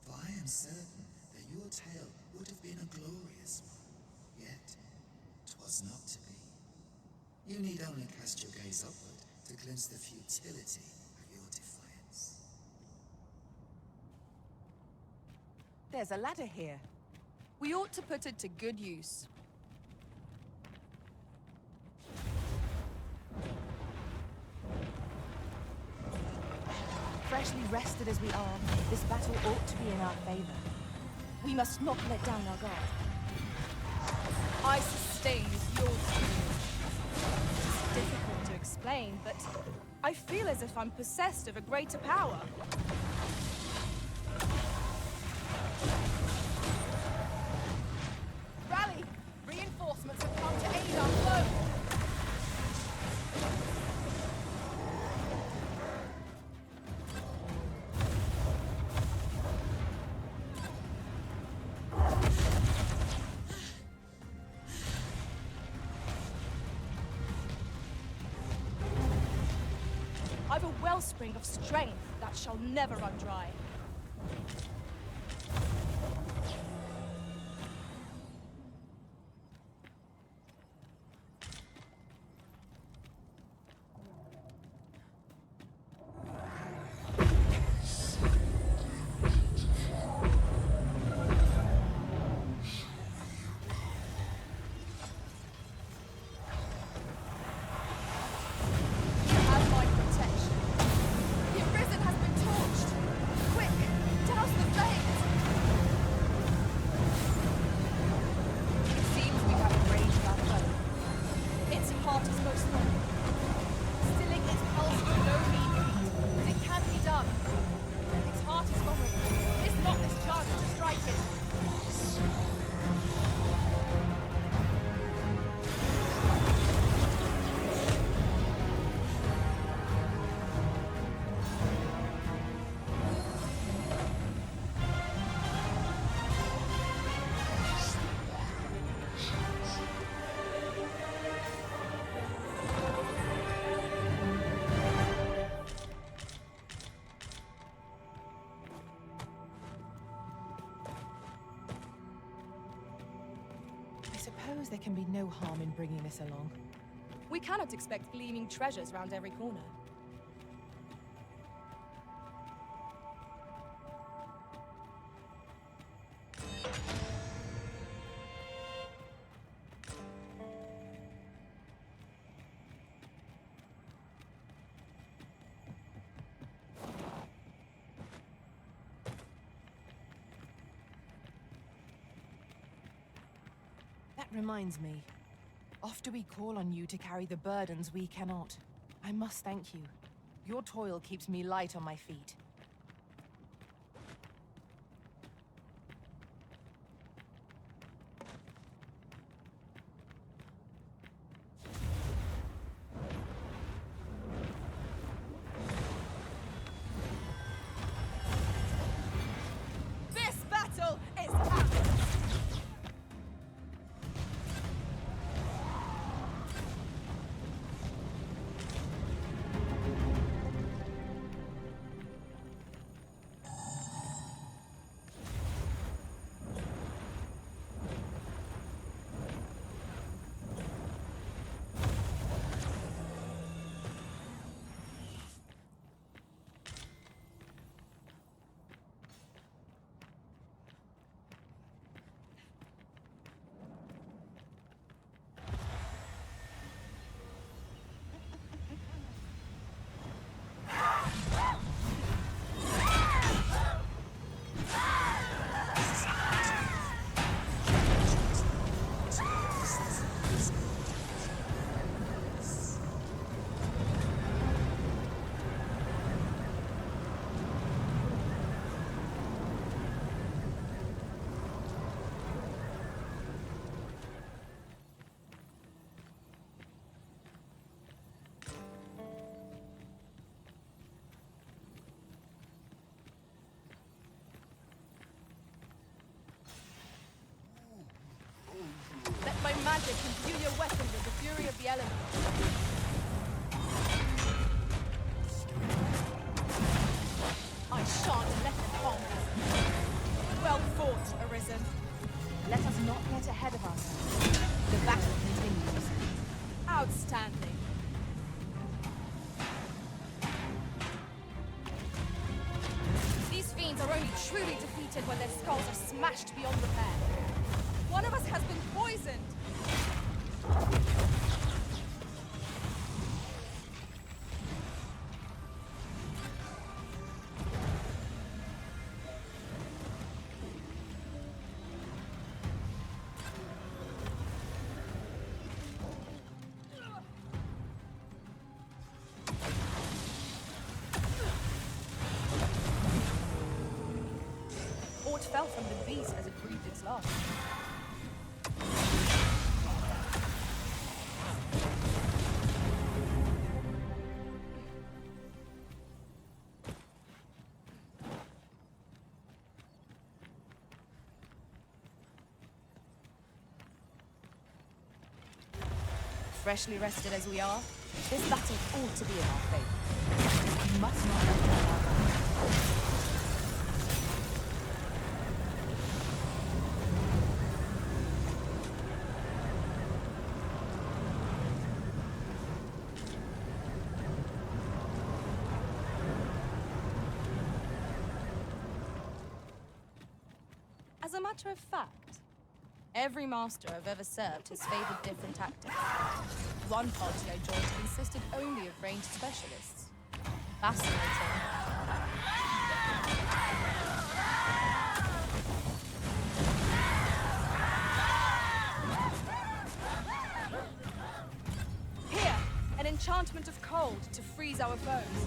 For I am certain that your tale would have been a glorious one. Yet, 'twas not to be. You need only cast your gaze upward to glimpse the futility of your defiance. There's a ladder here. We ought to put it to good use. Freshly rested as we are, this battle ought to be in our favor. We must not let down our guard. I sustain your decision. It's difficult to explain, but I feel as if I'm possessed of a greater power. Rally! Reinforcements have come to aid our foe! wellspring of strength that shall never run dry. There can be no harm in bringing this along. We cannot expect gleaming treasures round every corner. Reminds me. Often we call on you to carry the burdens we cannot. I must thank you. Your toil keeps me light on my feet. This battle is ours! Let my magic imbue your weapon with the fury of the elements. I shan't let them harm us. Well fought, Arisen. Let us not get ahead of ourselves. The battle continues. Outstanding. These fiends are only truly defeated when their skulls are smashed beyond repair. One of us has been poisoned! Aught fell from the beast as it breathed its last. Freshly rested as we are, this battle ought to be in our favor. You must not let them down. As a matter of fact, every master I've ever served has favored different tactics. One party I joined consisted only of ranged specialists. Fascinating. Here, an enchantment of cold to freeze our foes.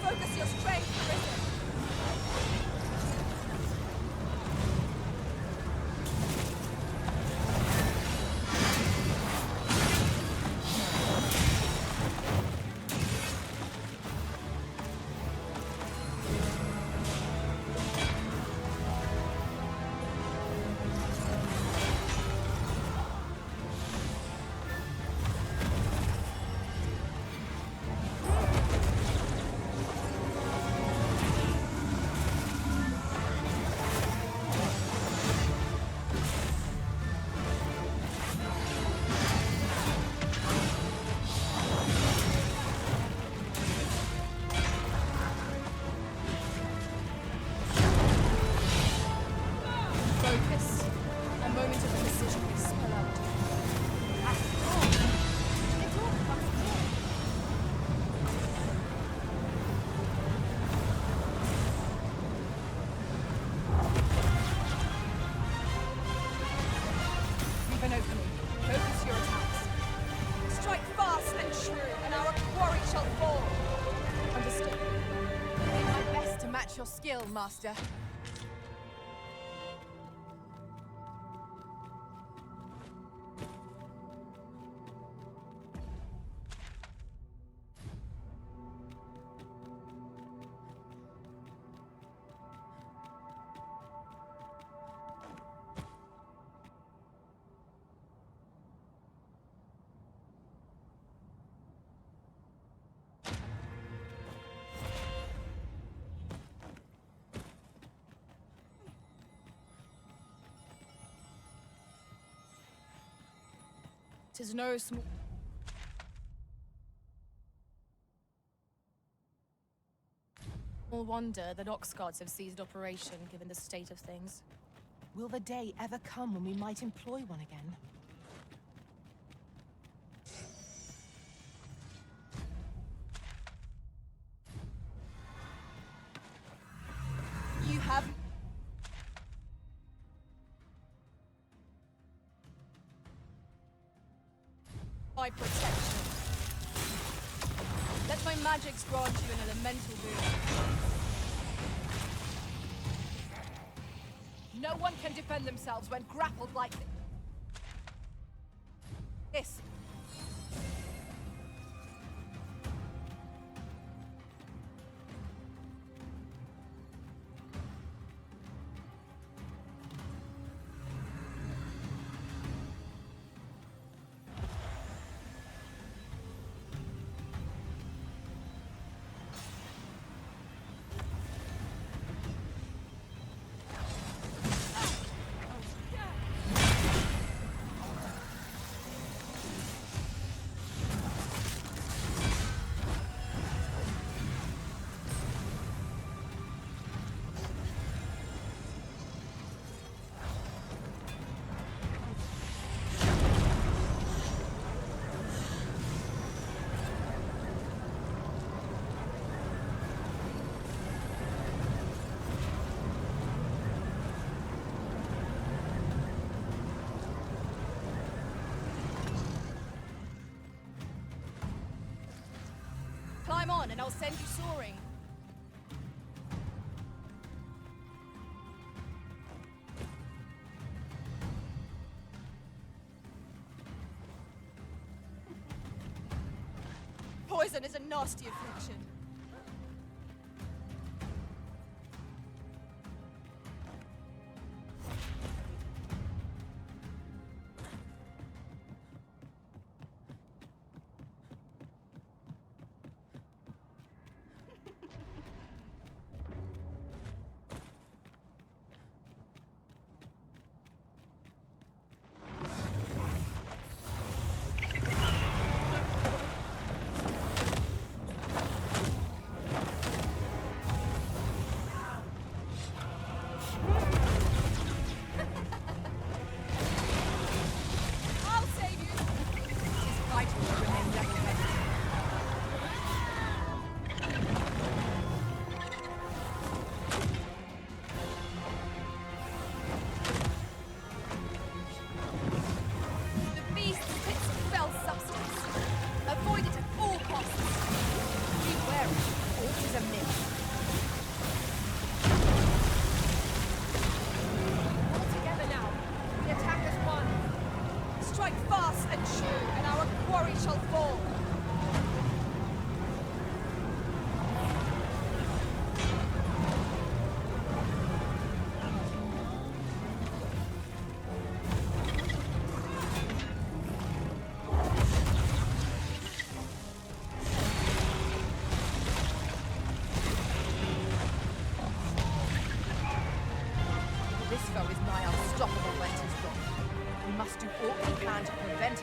Focus your strength, Risen. Focus. A moment of precision will spell out. After all, it all comes together. Leave an opening. Focus your attacks. Strike fast and true, and our quarry shall fall. Understood. I'll do my best to match your skill, Master. Tis no small wonder that Oxguards have ceased operation, given the state of things. Will the day ever come when we might employ one again? You have... my protection. Let my magics grant you an elemental boon. No one can defend themselves when grappled like this. on, and I'll send you soaring. Poison is a nasty affliction.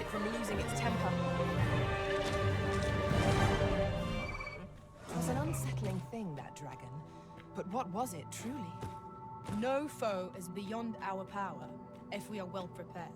From losing its temper. It was an unsettling thing, that dragon. But what was it, truly? No foe is beyond our power, if we are well prepared.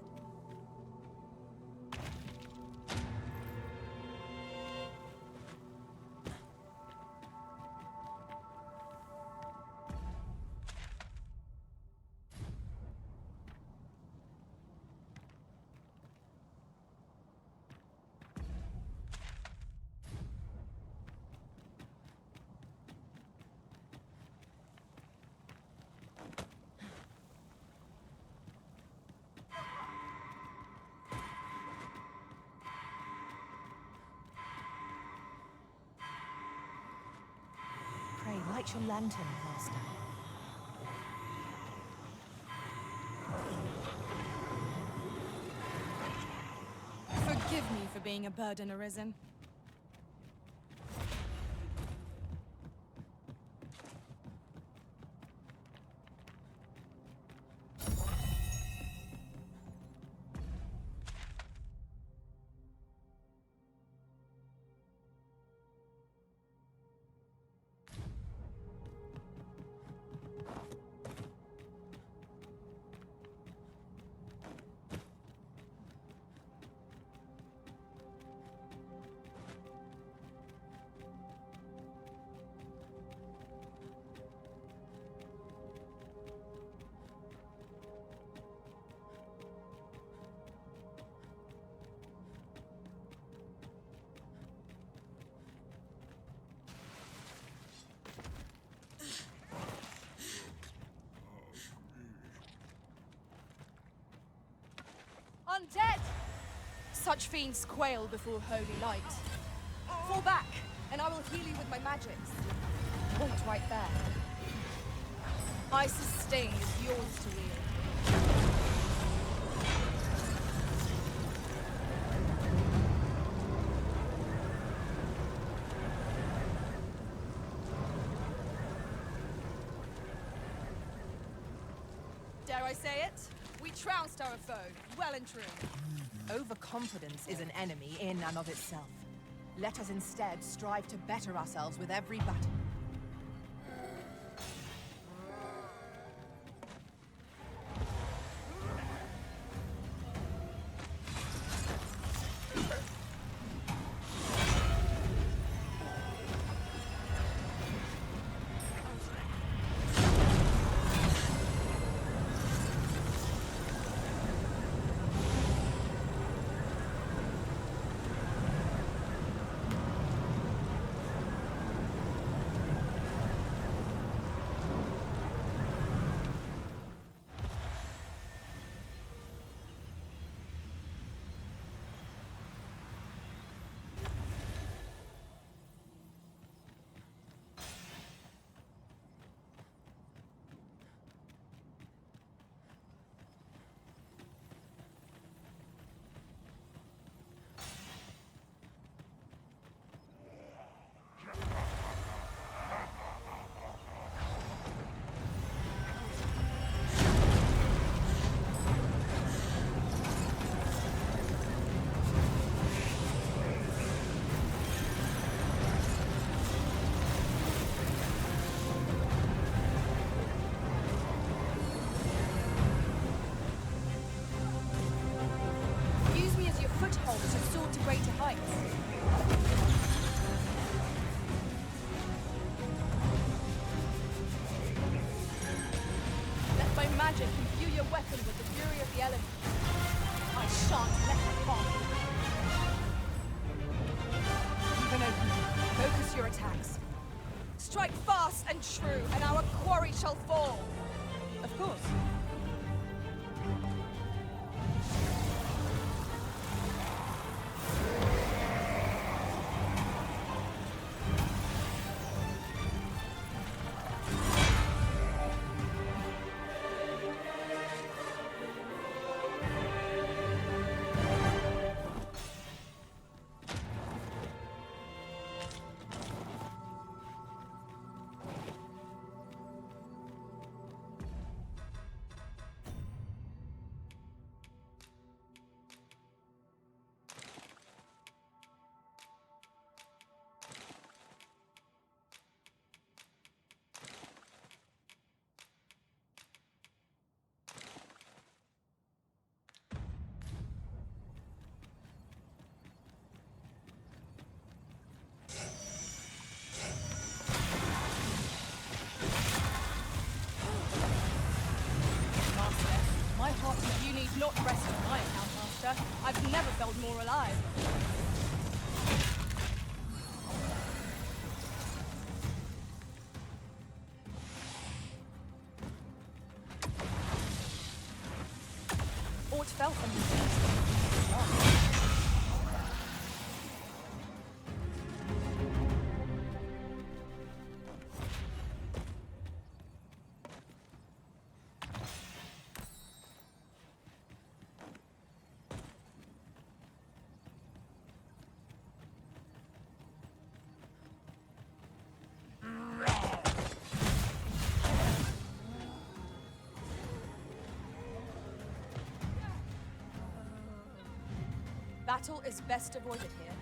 Light your lantern, Master. Forgive me for being a burden, Arisen. Undead! Such fiends quail before holy light. Fall back, and I will heal you with my magics. Point right there. Ice's sting is yours to wield. Dare I say it? We trounced our foe, well and true. Overconfidence is an enemy in and of itself. Let us instead strive to better ourselves with every battle. greater heights. Let my magic imbue your weapon with the fury of the elements. I shan't let you pass. Even open. Focus your attacks. Strike fast and true, and our quarry shall fall. Of course. My heart with you need not rest on my account, Master. I've never felt more alive. Aught fell from his feet. Battle is best avoided here.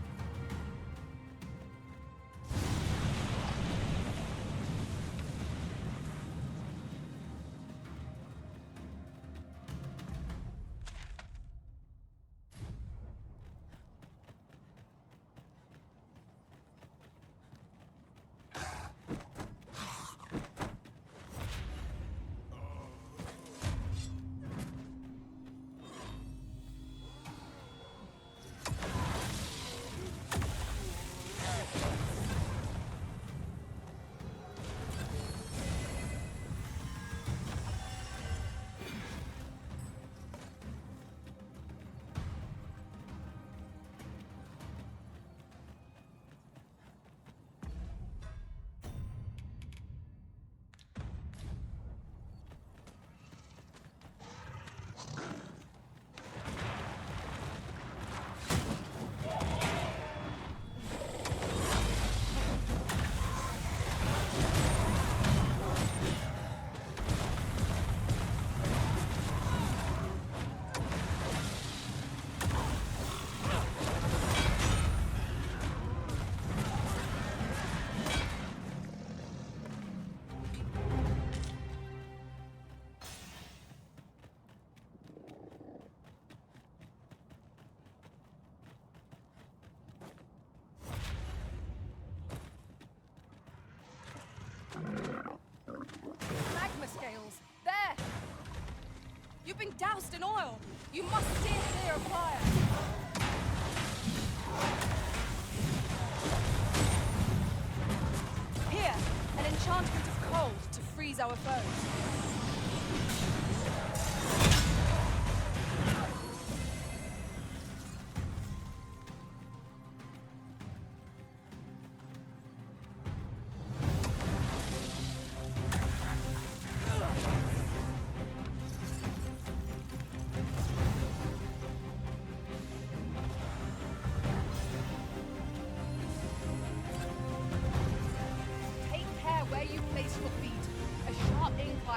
Magma scales! There! You've been doused in oil! You must steer clear of fire! Here, an enchantment of cold to freeze our foes.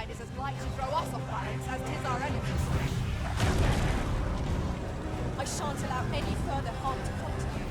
Is as like to throw us off balance as 'tis our enemies. I shan't allow any further harm to come to you.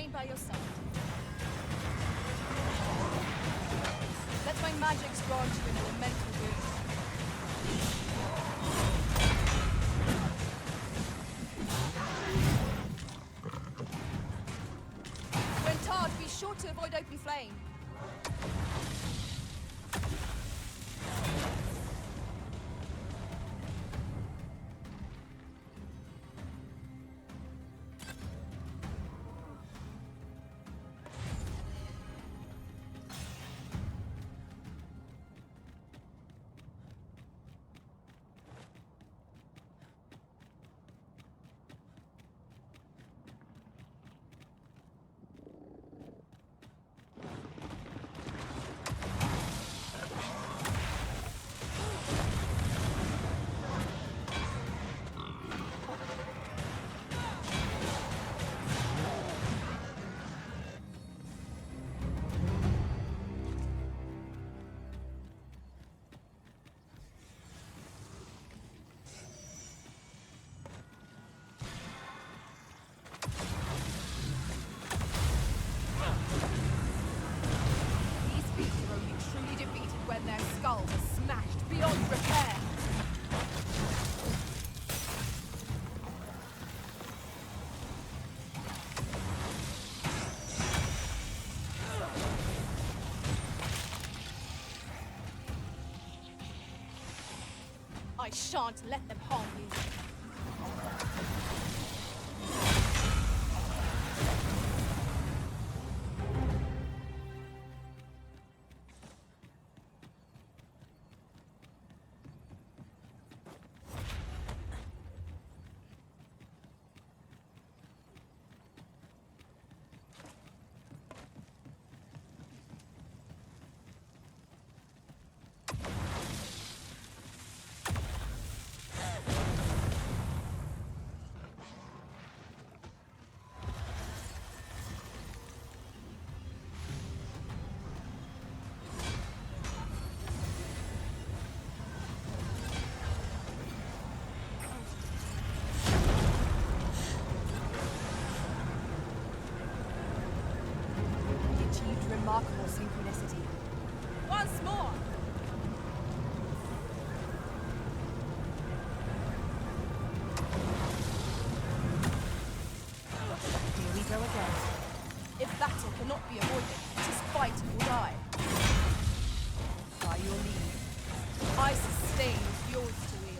remain by your side. Let my magics grant you an elemental boon. When tarred, be sure to avoid open flame. Their skulls are smashed beyond repair. I shan't let them harm you. Remarkable synchronicity. Once more! Here we go again. If battle cannot be avoided, it is fight or die. By your leave, I sustain is yours to wield.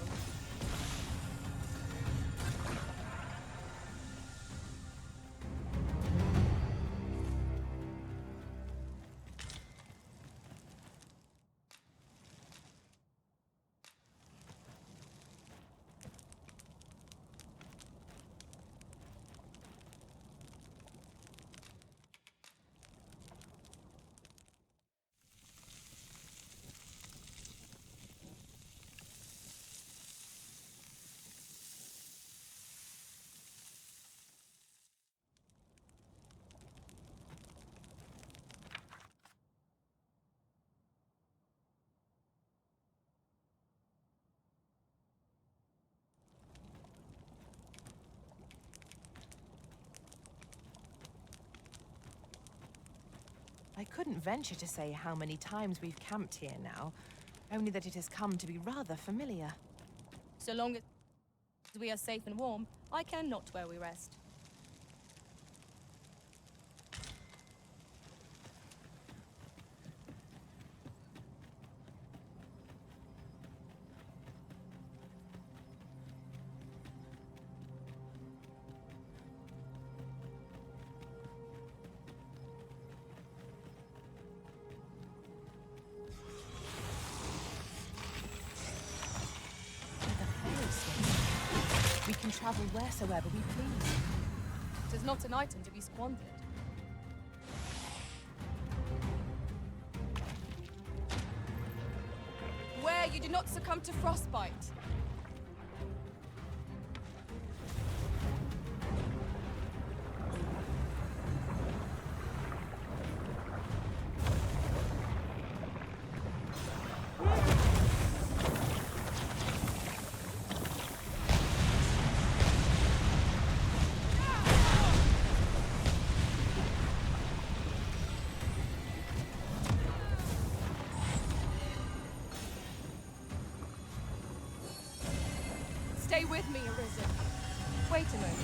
I couldn't venture to say how many times we've camped here now, only that it has come to be rather familiar. So long as we are safe and warm, I care not where we rest. We can travel wheresoever we please. It is not an item to be squandered. Where you do not succumb to frostbite. Stay with me, Arisen. Wait a moment.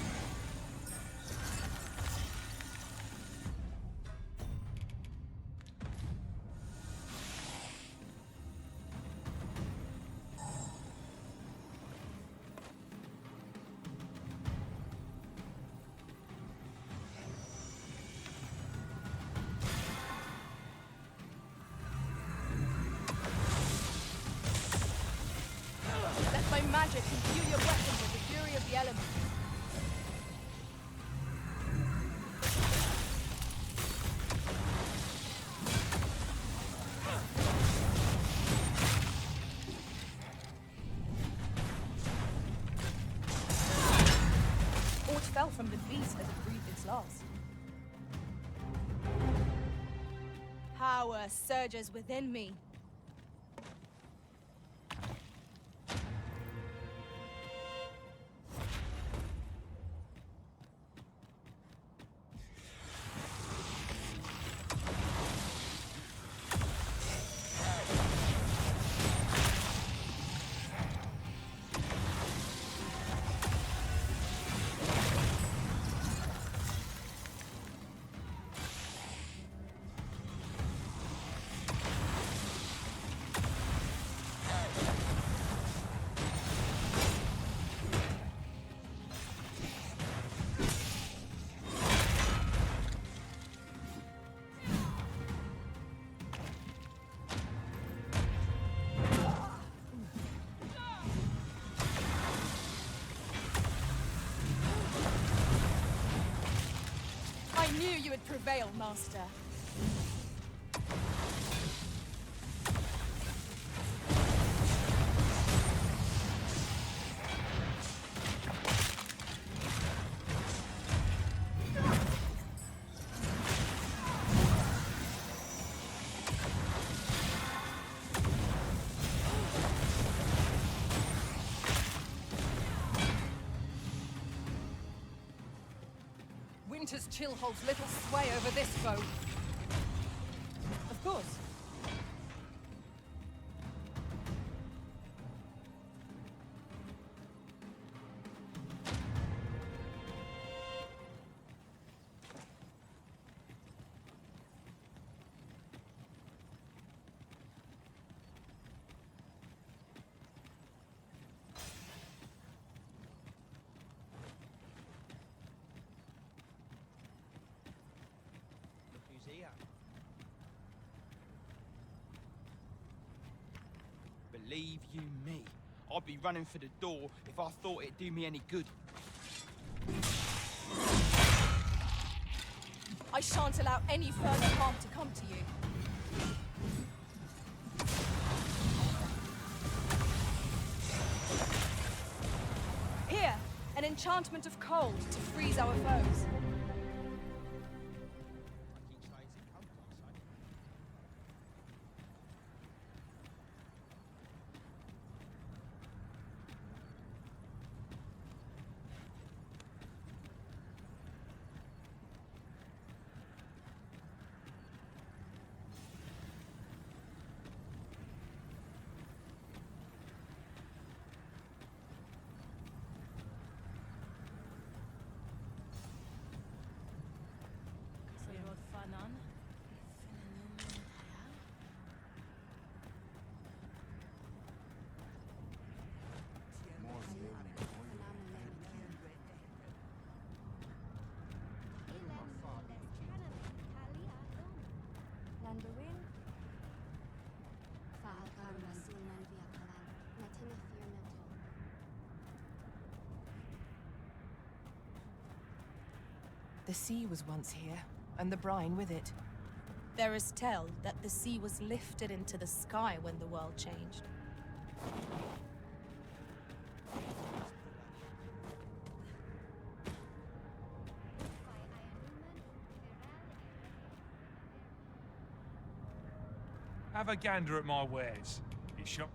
Let my magic imbue your weapon with the fury of the elements. Aught fell from the beast as it breathed its last. Power surges within me. I knew you would prevail, Master. Winter's chill holds little sway over this foe. Of course. Believe you me, I'd be running for the door if I thought it'd do me any good. I shan't allow any further harm to come to you. Here, an enchantment of cold to freeze our foes. The sea was once here, and the brine with it. There is tell that the sea was lifted into the sky when the world changed. Have a gander at my wares. It's shop.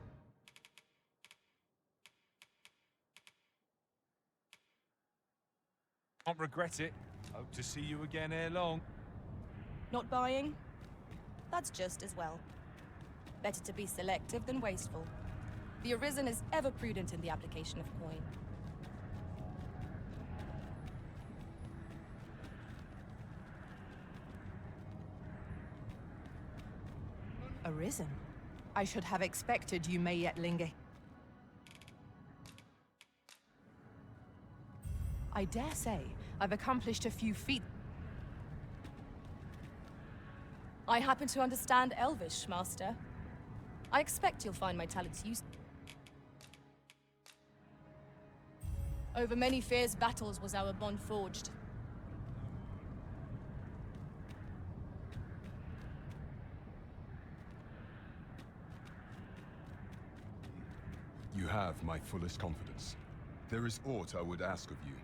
Can't regret it. Hope to see you again ere long. Not buying? That's just as well. Better to be selective than wasteful. The Arisen is ever prudent in the application of coin. Arisen? I should have expected you may yet linger. I dare say I've accomplished a few feats. I happen to understand Elvish, Master. I expect you'll find my talents useful. Over many fierce battles was our bond forged. You have my fullest confidence. There is aught I would ask of you.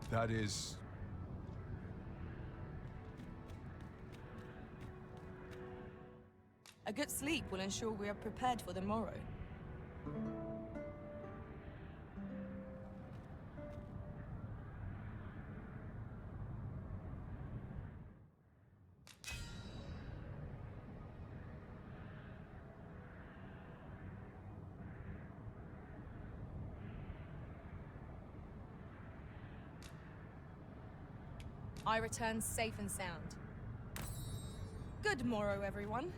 That is... A good sleep will ensure we are prepared for the morrow. I return safe and sound. Good morrow, everyone.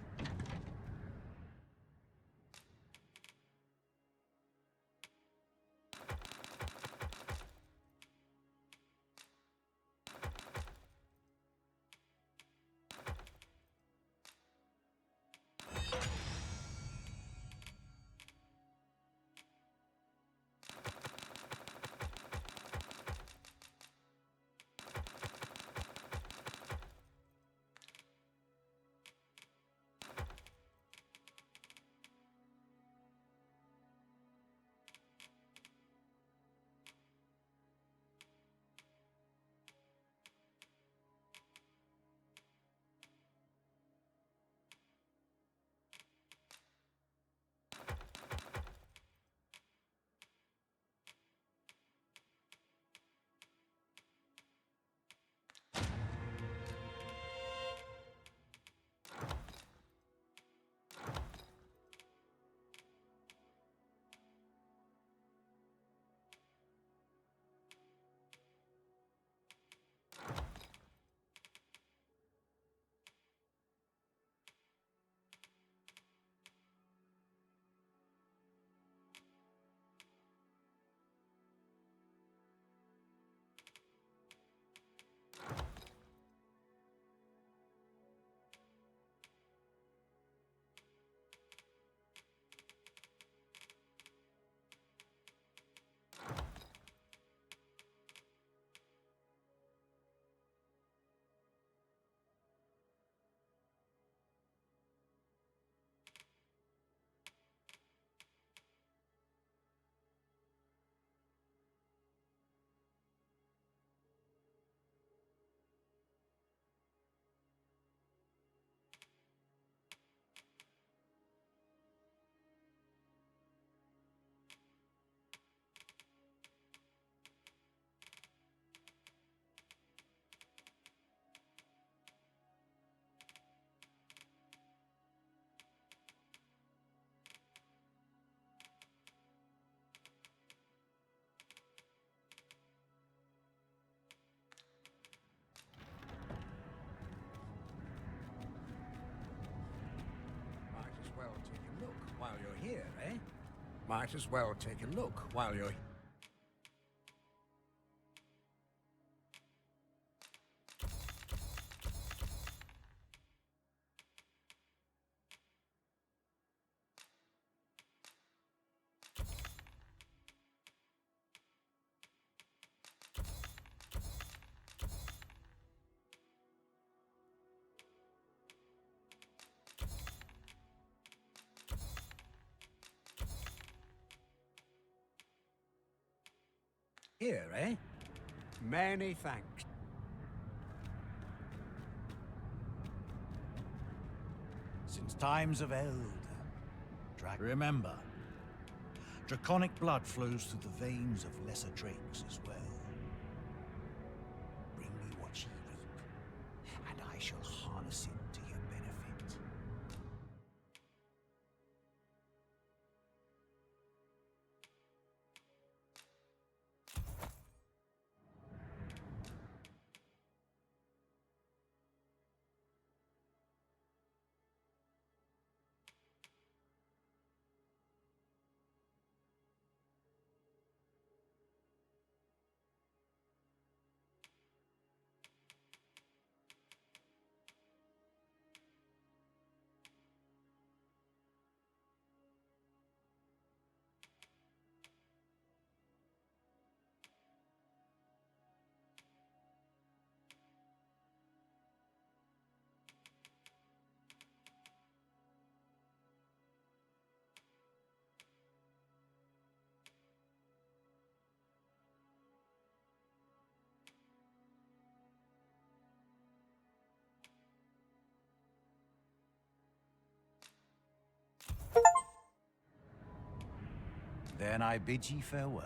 While you're here, eh? Might as well take a look while you're... Here, eh? Many thanks. since times of eld. Remember, draconic blood flows through the veins of lesser drakes as well. Bring me what ye reap, and I shall harness it to your benefit. Then I bid ye farewell.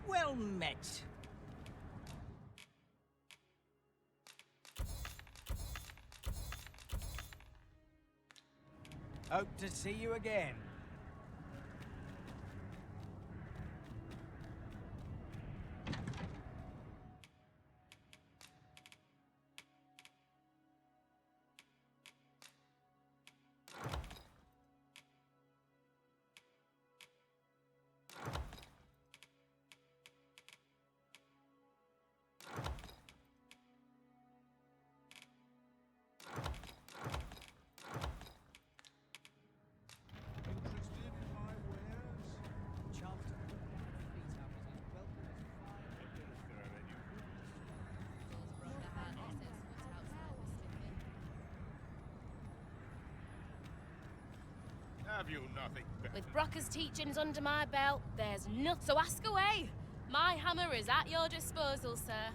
Well met. Hope to see you again. Have you nothing better? With Brocker's teachings under my belt, there's nothing. So ask away. My hammer is at your disposal, sir.